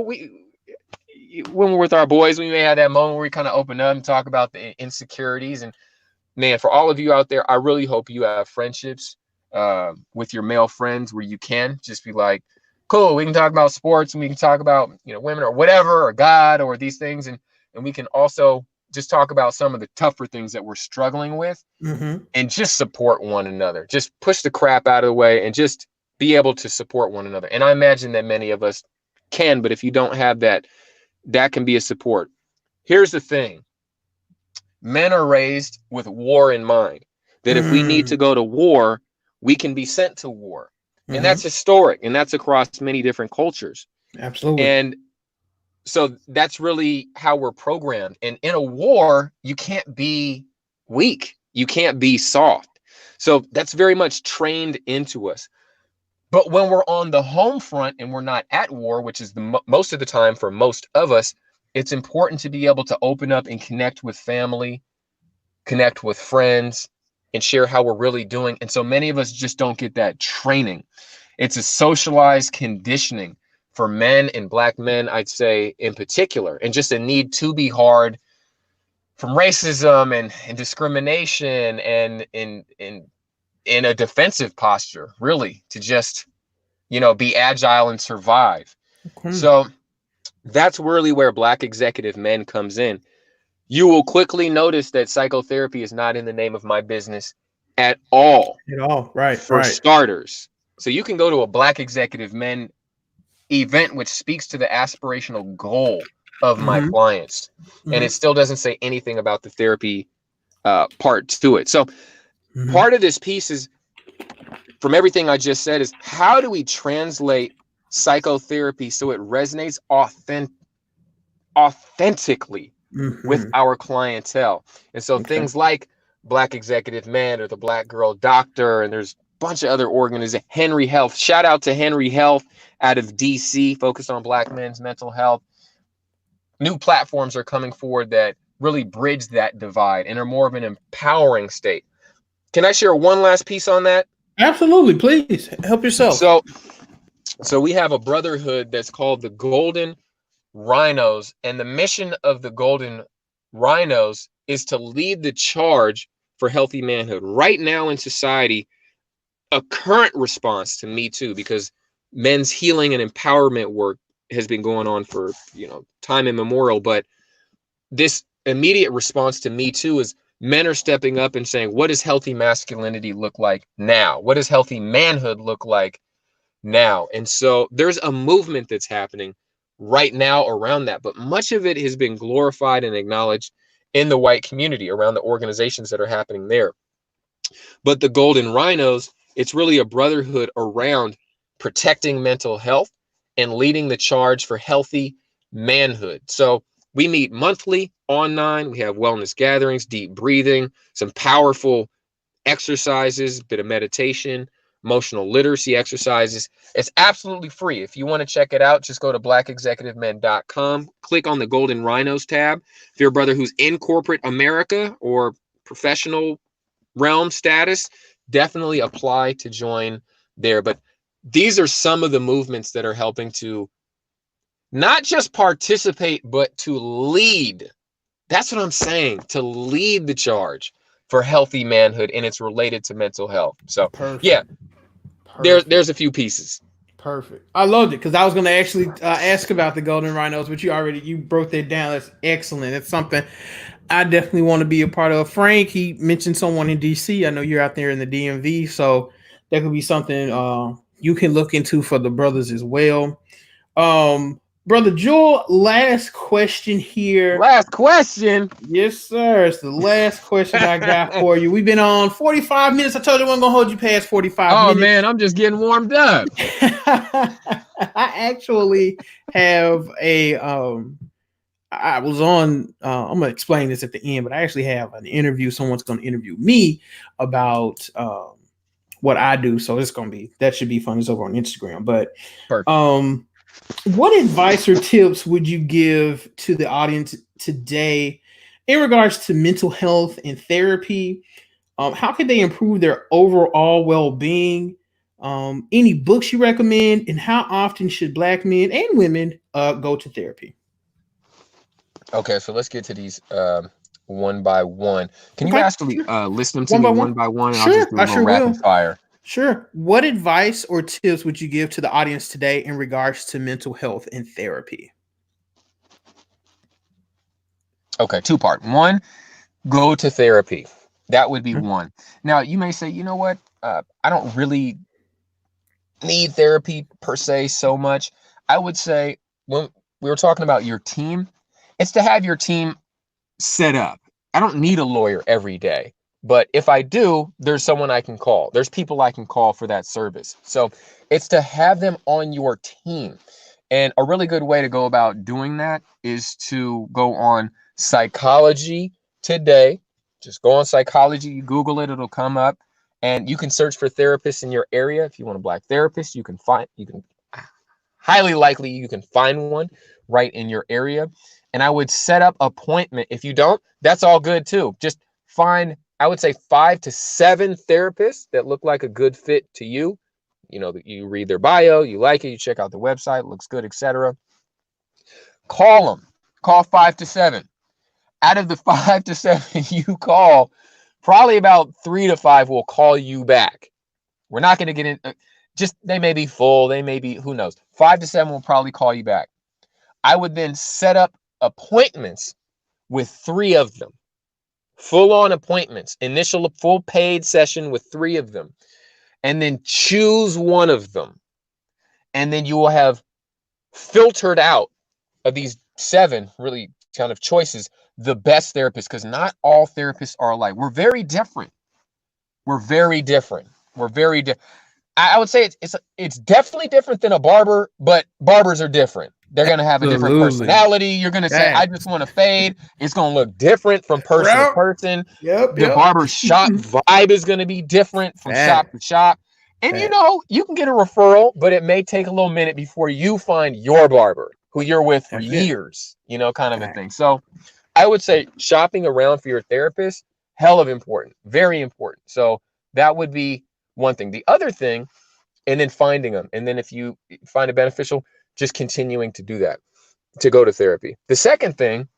we when we're with our boys, we may have that moment where we kind of open up and talk about the insecurities. And man, for all of you out there, I really hope you have friendships with your male friends where you can just be like, cool, we can talk about sports and we can talk about women or whatever or God or these things, and we can also just talk about some of the tougher things that we're struggling with Mm-hmm. and just support one another. Just push the crap out of the way and just be able to support one another. And I imagine that many of us can, but if you don't have that, that can be a support. Here's the thing: men are raised with war in mind, that if we need Mm-hmm. to go to war, we can be sent to war. And Mm-hmm. that's historic, and that's across many different cultures. Absolutely. And so that's really how we're programmed. And in a war, you can't be weak, you can't be soft. So that's very much trained into us. But when we're on the home front and we're not at war, which is the most of the time for most of us, it's important to be able to open up and connect with family, connect with friends, and share how we're really doing. And so many of us just don't get that training. It's a socialized conditioning for men and black men, I'd say in particular, and just a need to be hard from racism and discrimination and in a defensive posture, really, to just, be agile and survive. Okay. So that's really where Black executive men comes in. You will quickly notice that psychotherapy is not in the name of my business at all, At all. Right. for Right. starters. So you can go to a Black executive men event which speaks to the aspirational goal of my Mm-hmm. clients, and Mm-hmm. it still doesn't say anything about the therapy part to it. So Mm-hmm. part of this piece is, from everything I just said, is how do we translate psychotherapy so it resonates authentically with Mm-hmm. our clientele. And so Okay. things like Black Executive Man or the Black Girl Doctor, and there's a bunch of other organizations. Henry Health, shout out to Henry Health out of DC, focused on Black men's mental health. New platforms are coming forward that really bridge that divide and are more of an empowering state. Can I share one last piece on that? Absolutely. Please help yourself. So, so we have a brotherhood that's called the Golden Rhinos, and the mission of the Golden Rhinos is to lead the charge for healthy manhood. Right now in society, a current response to Me Too, because men's healing and empowerment work has been going on for time immemorial, but this immediate response to Me Too is men are stepping up and saying, what does healthy masculinity look like now? What does healthy manhood look like now? And so there's a movement that's happening right now around that, but much of it has been glorified and acknowledged in the white community around the organizations that are happening there. But the Golden Rhinos, it's really a brotherhood around protecting mental health and leading the charge for healthy manhood. So we meet monthly online. We have wellness gatherings, deep breathing, some powerful exercises, a bit of meditation, emotional literacy exercises. It's absolutely free. If you want to check it out, just go to blackexecutivemen.com, click on the Golden Rhinos tab. If you're a brother who's in corporate America or professional realm status, definitely apply to join there. But these are some of the movements that are helping to not just participate, but to lead. That's what I'm saying, to lead the charge for healthy manhood, and it's related to mental health. So, yeah, Perfect. there's Perfect. a few pieces. Perfect. I loved it because I was going to actually ask about the Golden Rhinos, but you broke that down. That's excellent. It's something I definitely want to be a part of. Frank, he mentioned someone in DC. I know you're out there in the DMV, so that could be something you can look into for the brothers as well. Brother Joel, last question here. Last question. Yes, sir. It's the last question I got for you. We've been on 45 minutes. I told you I wasn't gonna hold you past 45 Oh minutes. man, I'm just getting warmed up. I actually have a I was on I'm gonna explain this at the end, but I actually have an interview. Someone's gonna interview me about what I do. So it's gonna be that should be fun. It's over on Instagram. But Perfect. um what advice or tips would you give to the audience today in regards to mental health and therapy? How can they improve their overall well-being? Any books you recommend, and how often should Black men and women go to therapy? Okay, so let's get to these one by one. Can you Okay, actually sure. list them to One me by one one. by one, and I'll just Sure, do a I little sure rapid will. fire? Sure. What advice or tips would you give to the audience today in regards to mental health and therapy? Okay, two part. One, go to therapy. That would be Mhm. one. Now, you may say, you know what? I don't really need therapy per se so much. I would say when we were talking about your team, it's to have your team set up. I don't need a lawyer every day, but if I do, there's someone I can call. There's people I can call for that service. So it's to have them on your team. And a really good way to go about doing that is to go on Psychology Today. Just go on Psychology, you Google it, it'll come up. And you can search for therapists in your area. If you want a black therapist, you can highly likely you can find one right in your area. And I would set up appointment. If you don't, that's all good too. Just find, I would say, 5 to 7 therapists that look like a good fit to you. You know, you read their bio, you like it, you check out the website, looks good, etc. Call them. Call 5 to 7. Out of the 5 to 7 you call, probably about 3 to 5 will call you back. We're not going to get in. Just they may be full. They may be, who knows. 5 to 7 will probably call you back. I would then set up appointments with 3 of them, full on appointments, initial full paid session with 3 of them, and then choose one of them. And then you will have filtered out of these 7 really kind of choices the best therapists, because not all therapists are alike. We're very different. We're very different. We're very different. I would say it's definitely different than a barber, but barbers are different. They're gonna have a different Absolutely. personality. You're gonna say, That. I just want to fade. It's gonna look different from person to Yep. person. Yep. The Yep. barber shop vibe is gonna be different from shop Fact. to shop. And Fact. you can get a referral, but it may take a little minute before you find your barber who you're with for That's it. years, kind of a Fact. thing. So I would say shopping around for your therapist, hell of important, very important. So that would be one thing. The other thing, and then finding them. And then if you find it beneficial, just continuing to do that, to go to therapy. The second thing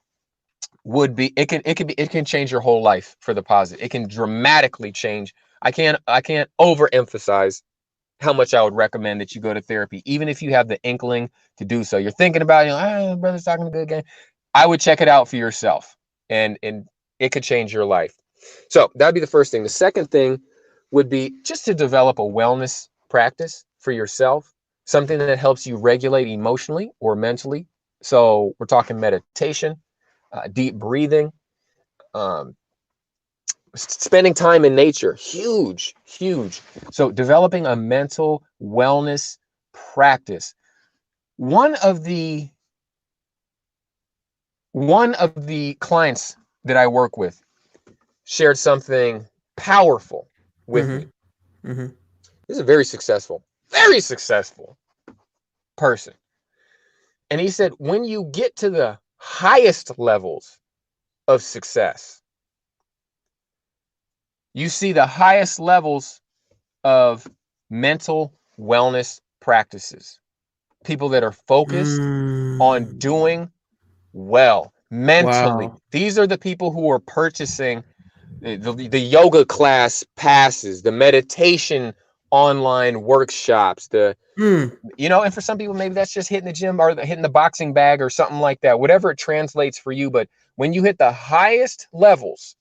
would be it can change your whole life for the positive. It can dramatically change. I can't overemphasize how much I would recommend that you go to therapy, even if you have the inkling to do so. You're thinking about, brother's talking a good game. I would check it out for yourself, and it could change your life. So that'd be the first thing. The second thing would be just to develop a wellness practice for yourself, something that helps you regulate emotionally or mentally. So we're talking meditation, deep breathing, um, spending time in nature, huge, huge. So developing a mental wellness practice. One of the one of the clients that I work with shared something powerful with me. Mm-hmm. Mm-hmm. He's a very successful person. And he said, when you get to the highest levels of success, you see the highest levels of mental wellness practices. People that are focused on Mm. doing well mentally. Wow. These are the people who are purchasing the yoga class passes, the meditation online workshops, Mm. and for some people, maybe that's just hitting the gym or hitting the boxing bag or something like that, whatever it translates for you. But when you hit the highest levels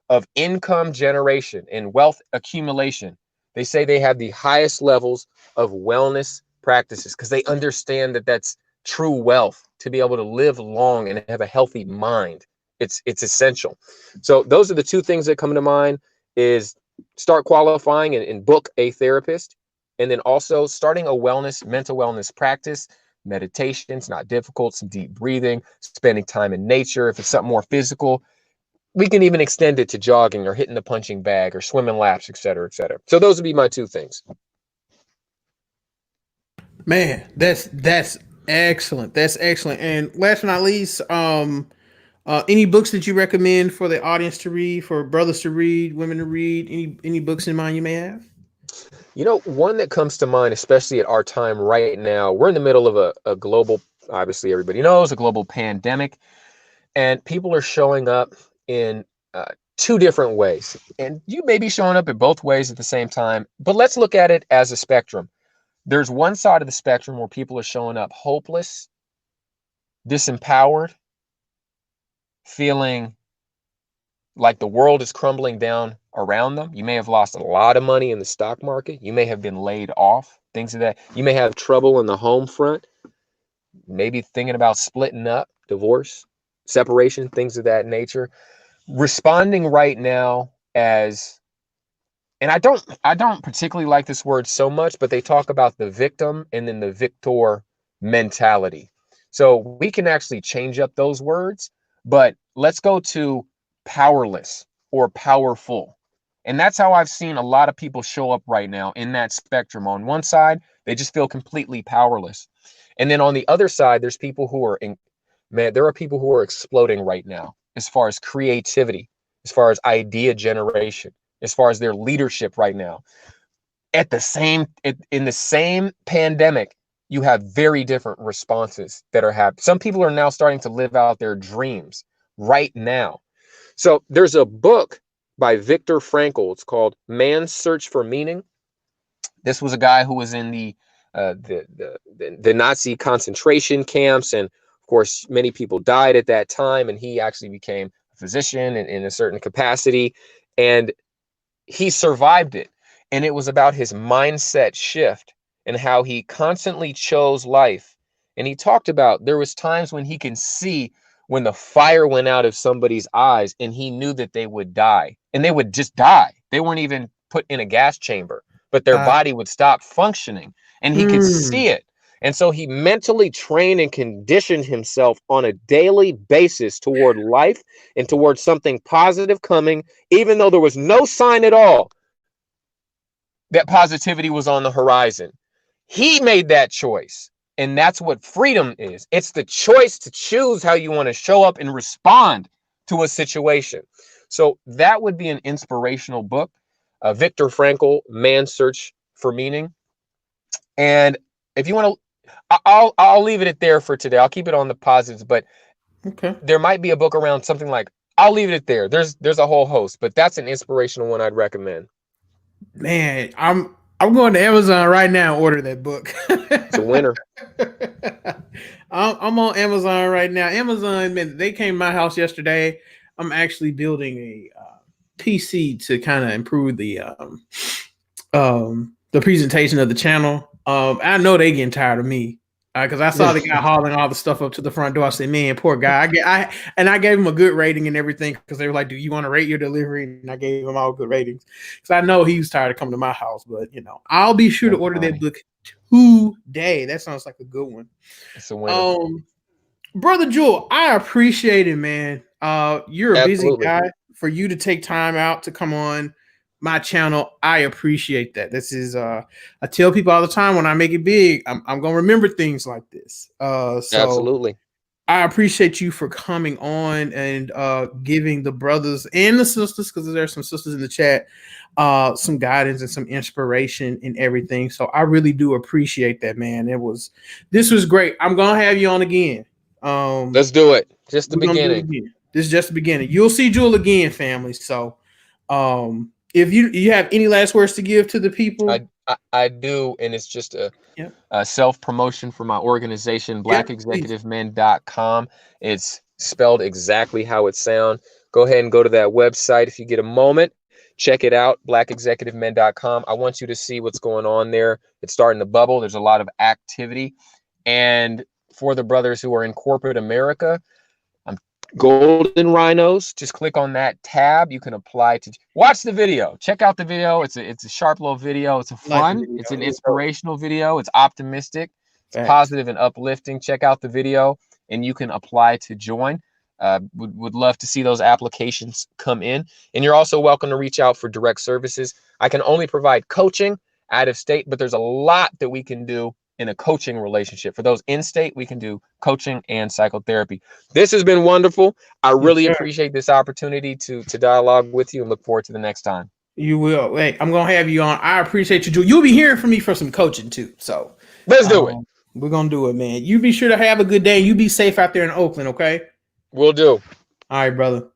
of income generation and wealth accumulation, they say they have the highest levels of wellness practices because they understand that that's true wealth, to be able to live long and have a healthy mind. It's essential. So those are the 2 things that come to mind: is start qualifying and book a therapist, and then also starting a mental wellness practice. Meditation's not difficult, some deep breathing, spending time in nature. If it's something more physical, we can even extend it to jogging or hitting the punching bag or swimming laps, et cetera, et cetera. So those would be my 2 things. Man, that's excellent. That's excellent. And last but not least, Any books that you recommend for the audience to read, for brothers to read, women to read? Any books in mind you may have? You know, one that comes to mind, especially at our time right now, we're in the middle of a global, obviously everybody knows, a global pandemic, and people are showing up in two different ways. And you may be showing up in both ways at the same time, but let's look at it as a spectrum. There's one side of the spectrum where people are showing up hopeless, disempowered, feeling like the world is crumbling down around them. You may have lost a lot of money in the stock market. You may have been laid off, things of that. You may have trouble in the home front, maybe thinking about splitting up, divorce, separation, things of that nature. Responding right now as, and I don't particularly like this word so much, but they talk about the victim and then the victor mentality. So we can actually change up those words, but let's go to powerless or powerful. And that's how I've seen a lot of people show up right now in that spectrum. On one side, they just feel completely powerless. And then on the other side, there's people who are in, man, there are people who are exploding right now as far as creativity, as far as idea generation, as far as their leadership right now. At the same in the same pandemic, you have very different responses that are happening. Some people are now starting to live out their dreams right now. So there's a book by Viktor Frankl. It's called Man's Search for Meaning. This was a guy who was in the Nazi concentration camps, and of course, many people died at that time. And he actually became a physician in a certain capacity, and he survived it. And it was about his mindset shift and how he constantly chose life. And he talked about there was times when he can see when the fire went out of somebody's eyes and he knew that they would die, and they would just die. They weren't even put in a gas chamber, but their Uh, body would stop functioning, and he could mm, see it. And so he mentally trained and conditioned himself on a daily basis toward life and towards something positive coming, even though there was no sign at all that positivity was on the horizon. He made that choice. And that's what freedom is. It's the choice to choose how you want to show up and respond to a situation. So that would be an inspirational book. Viktor Frankl, Man's Search for Meaning. And if you want to, I'll leave it at there for today. I'll keep it on the positives, but okay. there might be a book around something like, I'll leave it at there. There's a whole host, but that's an inspirational one I'd recommend. Man, I'm going to Amazon right now and order that book. It's a winner. I'm on Amazon right now. Amazon, man, they came to my house yesterday. I'm actually building a PC to kind of improve the presentation of the channel. I know they getting tired of me because I saw the guy hauling all the stuff up to the front door. I said, "Man, poor guy." I gave him a good rating and everything because they were like, "Do you want to rate your delivery?" And I gave him all good ratings because I know he was tired of coming to my house. But I'll be sure to That's order that funny. book today. That sounds like a good one. It's a winner. Um, Brother Jewel, I appreciate it, man. You're a busy Absolutely. guy. For you to take time out to come on my channel, I appreciate that. This is I tell people all the time when I make it big, I'm gonna remember things like this. So Absolutely. I appreciate you for coming on and giving the brothers and the sisters, because there's some sisters in the chat, some guidance and some inspiration and everything. So I really do appreciate that, man. This was great. I'm gonna have you on again. Let's do it. Just the We're gonna do it beginning. again. This is just the beginning. You'll see Jewel again, family. So if you have any last words to give to the people, I do, and it's just yeah, a self promotion for my organization, yeah, please. blackexecutivemen.com. It's spelled exactly how it sounds. Go ahead and go to that website if you get a moment. Check it out, blackexecutivemen.com. I want you to see what's going on there. It's starting to bubble. There's a lot of activity. And for the brothers who are in corporate America, I'm Golden Rhinos. Just click on that tab. You can apply to watch the video. Check out the video. It's a sharp little video. It's a I like the fun. video. It's an It was dope. inspirational video. It's optimistic. It's Facts. positive and uplifting. Check out the video, and you can apply to join. Would love to see those applications come in. And you're also welcome to reach out for direct services. I can only provide coaching out of state, but there's a lot that we can do in a coaching relationship. For those in state, we can do coaching and psychotherapy. This has been wonderful. I Yes, really sir. appreciate this opportunity to dialogue with you and look forward to the next time. You will. Hey, I'm gonna have you on. I appreciate you, Drew. You'll be hearing from me for some coaching too. So, Let's do it. um, we're gonna do it, man. You be sure to have a good day. You be safe out there in Oakland, okay? We'll do. All right, brother.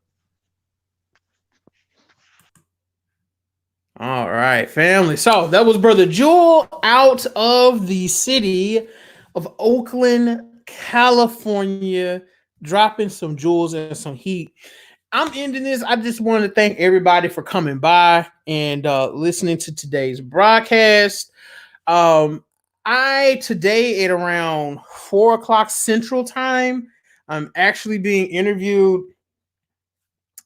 All right, family. So that was Brother Jewel out of the city of Oakland, California, dropping some jewels and some heat. I'm ending this. I just want to thank everybody for coming by and listening to today's broadcast. Um, I today at around 4 o'clock Central Time, I'm actually being interviewed.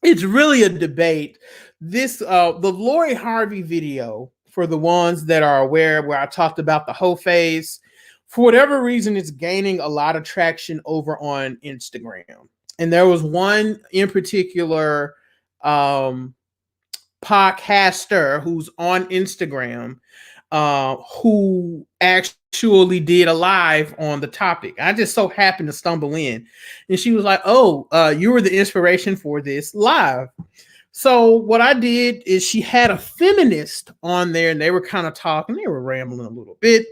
It's really a debate. This the Lori Harvey video, for the ones that are aware, where I talked about the whole phase. For whatever reason, it's gaining a lot of traction over on Instagram. And there was one in particular um, podcaster who's on Instagram who actually did a live on the topic. I just so happened to stumble in, and she was like, "Oh, you were the inspiration for this live." So what I did is she had a feminist on there, and they were kind of talking. They were rambling a little bit,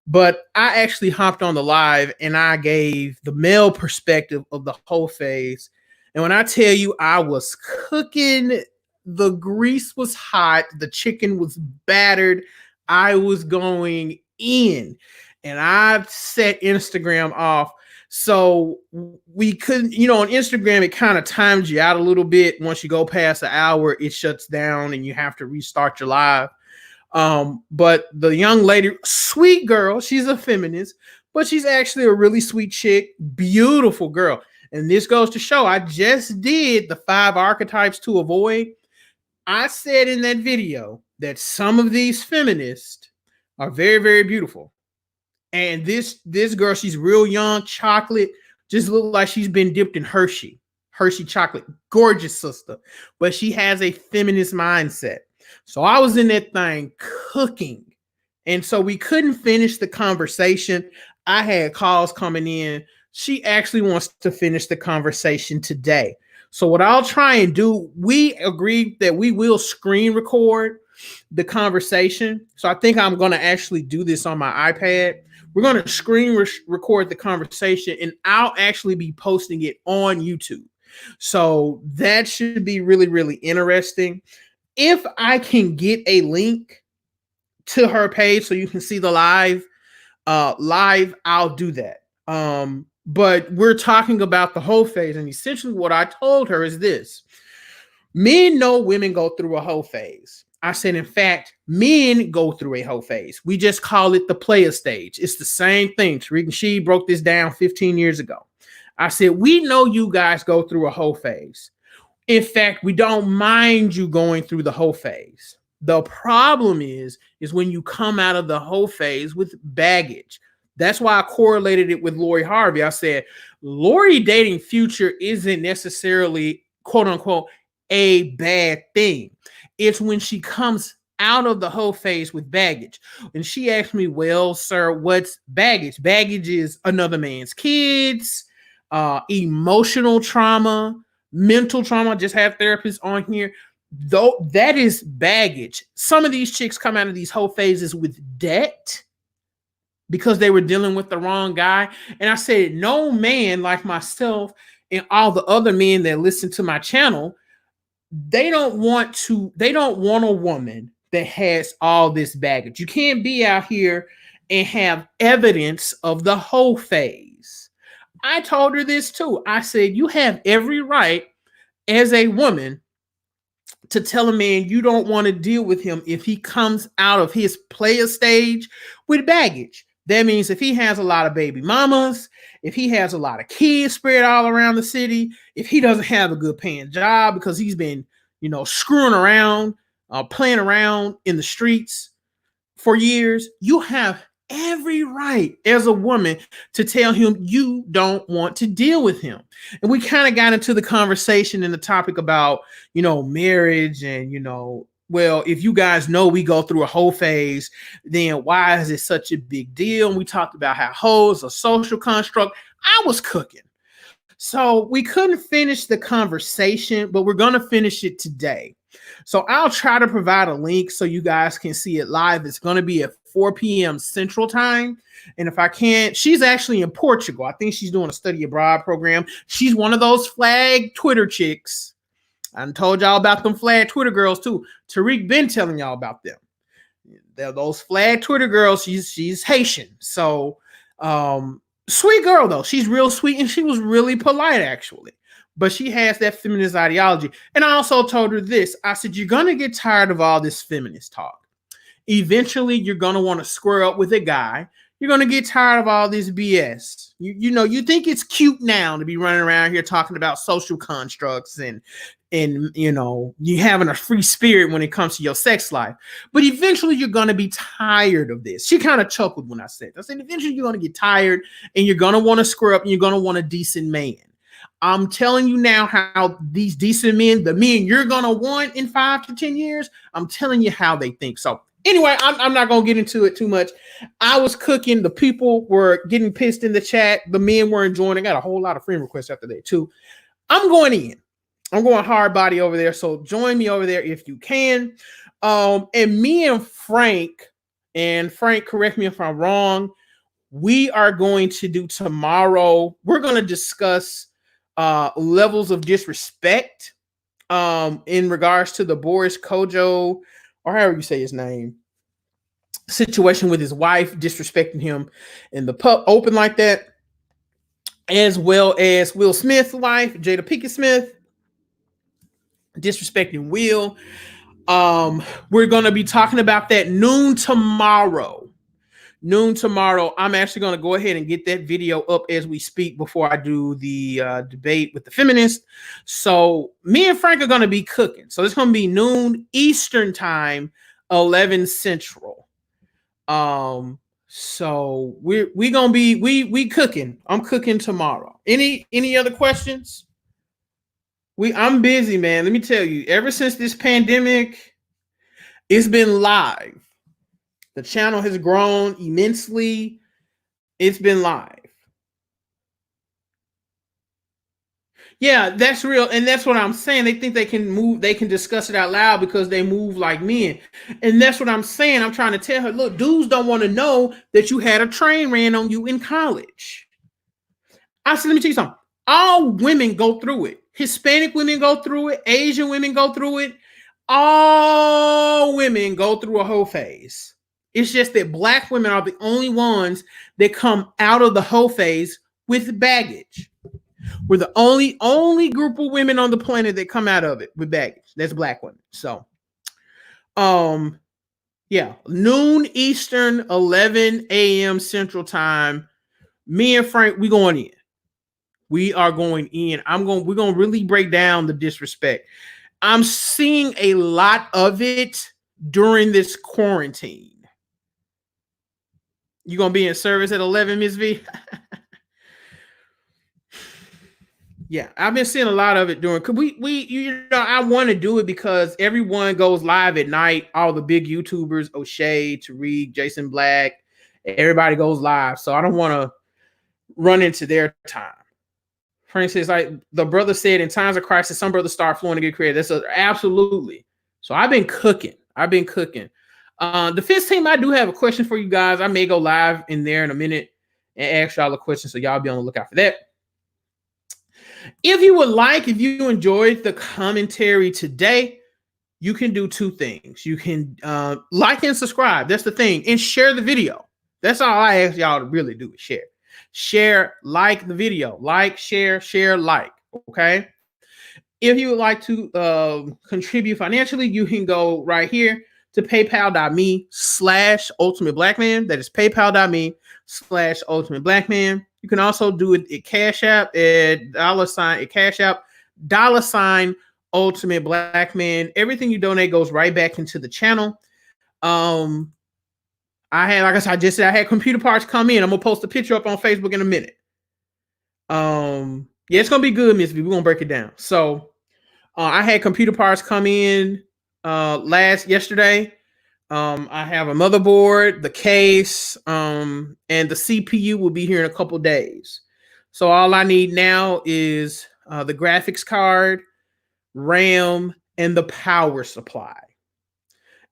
but I actually hopped on the live and I gave the male perspective of the whole phase. And when I tell you I was cooking, the grease was hot, the chicken was battered, I was going in, and I set Instagram off. So we couldn't, on Instagram, it kind of times you out a little bit. Once you go past an hour, it shuts down and you have to restart your live. But the young lady, sweet girl, she's a feminist, but she's actually a really sweet chick, beautiful girl. And this goes to show I just did the 5 archetypes to avoid. I said in that video that some of these feminists are very, very beautiful. And this girl, she's real young, chocolate, just look like she's been dipped in Hershey chocolate, gorgeous sister, but she has a feminist mindset. So I was in that thing cooking, and so we couldn't finish the conversation. I had calls coming in. She actually wants to finish the conversation today. So what I'll try and do, we agreed that we will screen record the conversation. So I think I'm going to actually do this on my iPad. We're going to screen record the conversation, and I'll actually be posting it on YouTube. So that should be really, really interesting. If I can get a link to her page so you can see the live, I'll do that. But we're talking about the whole phase, and essentially what I told her is this: men know women go through a whole phase. I said, in fact, men go through a whole phase. We just call it the player stage. It's the same thing. Tariq and she broke this down 15 years ago. I said, we know you guys go through a whole phase. In fact, we don't mind you going through the whole phase. The problem is when you come out of the whole phase with baggage. That's why I correlated it with Lori Harvey. I said, Lori dating Future isn't necessarily, quote unquote, a bad thing. It's when she comes out of the whole phase with baggage. And she asked me, well, sir, what's baggage? Baggage is another man's kids, emotional trauma, mental trauma. Just have therapists on here. Though that is baggage. Some of these chicks come out of these whole phases with debt because they were dealing with the wrong guy. And I said, no man like myself and all the other men that listen to my channel, they don't want a woman that has all this baggage. You can't be out here and have evidence of the whole phase. I told her this too. I said, you have every right as a woman to tell a man you don't want to deal with him if he comes out of his player stage with baggage. That means if he has a lot of baby mamas, if he has a lot of kids spread all around the city, if he doesn't have a good paying job because he's been, screwing around, playing around in the streets for years, you have every right as a woman to tell him you don't want to deal with him. And we kind of got into the conversation and the topic about, marriage and, well, if you guys know we go through a whole phase, then why is it such a big deal? And we talked about how hoes are social construct. I was cooking. So we couldn't finish the conversation, but we're going to finish it today. So I'll try to provide a link so you guys can see it live. It's going to be at 4 p.m. Central Time. And if I can't, she's actually in Portugal. I think she's doing a study abroad program. She's one of those flag Twitter chicks. I told y'all about them flag Twitter girls too. Tariq been telling y'all about them. They're those flag Twitter girls. She's Haitian. So sweet girl though. She's real sweet and she was really polite actually. But she has that feminist ideology. And I also told her this. I said, you're gonna get tired of all this feminist talk. Eventually, you're gonna want to square up with a guy. You're gonna get tired of all this BS. You think it's cute now to be running around here talking about social constructs and you having a free spirit when it comes to your sex life. But eventually you're going to be tired of this. She kind of chuckled when I said eventually you're going to get tired and you're going to want to square up and you're going to want a decent man. I'm telling you now how these decent men, the men you're going to want in 5 to 10 years, I'm telling you how they think. So anyway, I'm not going to get into it too much. I was cooking. The people were getting pissed in the chat. The men were enjoying. I got a whole lot of friend requests after that too. I'm going in. I'm going hard body over there. So join me over there if you can. And me and Frank, correct me if I'm wrong, we are going to do tomorrow. We're going to discuss levels of disrespect in regards to the Boris Kojo, or however you say his name, situation with his wife, disrespecting him in the pub open like that, as well as Will Smith's wife, Jada Pinkett Smith, disrespecting Will. We're going to be talking about that noon tomorrow. I'm actually going to go ahead and get that video up as we speak before I do the debate with the feminists. So me and Frank are going to be cooking. So it's going to be noon Eastern time, 11 Central. So we going to be we cooking. I'm cooking tomorrow. Any other questions? I'm busy, man. Let me tell you, ever since this pandemic, it's been live. The channel has grown immensely. It's been live. Yeah, that's real. And that's what I'm saying. They think they can move, they can discuss it out loud because they move like men. And that's what I'm saying. I'm trying to tell her, look, dudes don't want to know that you had a train ran on you in college. I said, let me tell you something. All women go through it. Hispanic women go through it. Asian women go through it. All women go through a whole phase. It's just that black women are the only ones that come out of the whole phase with baggage. We're the only group of women on the planet that come out of it with baggage. That's black women. So, yeah, noon Eastern, 11 a.m. Central Time. Me and Frank, we going in. We are going in. We're going to really break down the disrespect. I'm seeing a lot of it during this quarantine. You going to be in service at 11, Ms. V? Yeah, I've been seeing a lot of it during. I want to do it because everyone goes live at night. All the big YouTubers, O'Shea, Tariq, Jason Black, everybody goes live. So I don't want to run into their time. For instance, like the brother said, in times of crisis, some brothers start flowing to get creative. That's absolutely. So I've been cooking. The fifth team, I do have a question for you guys. I may go live in there in a minute and ask y'all a question, so y'all be on the lookout for that. If you enjoyed the commentary today, you can do two things. You can like and subscribe. That's the thing. And share the video. That's all I ask y'all to really do is share. Share, like the video. Like, share, like. Okay? If you would like to contribute financially, you can go right here to paypal.me/ultimateblackman. That is paypal.me/ultimateblackman. You can also do it at Cash App at $ Ultimate Blackman. Everything you donate goes right back into the channel. I had computer parts come in. I'm gonna post a picture up on Facebook in a minute. Yeah, it's gonna be good, Miss V. We're gonna break it down. So I had computer parts come in yesterday. I have a motherboard, the case, and the CPU will be here in a couple days. So all I need now is the graphics card, RAM, and the power supply.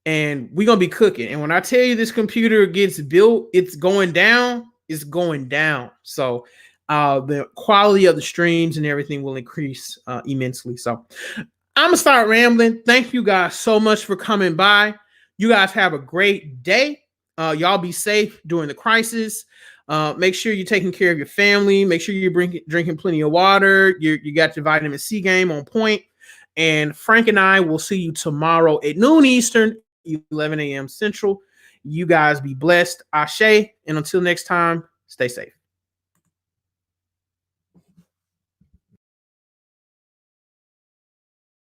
And we're gonna be cooking. And when I tell you this computer gets built, it's going down. It's going down. So the quality of the streams and everything will increase immensely. So I'm gonna start rambling. Thank you guys so much for coming by. You guys have a great day. Y'all be safe during the crisis. Make sure you're taking care of your family. Make sure you're drinking plenty of water. You got your vitamin C game on point. And Frank and I will see you tomorrow at noon Eastern, 11 a.m. Central. You guys be blessed. Ashe. And until next time, stay safe.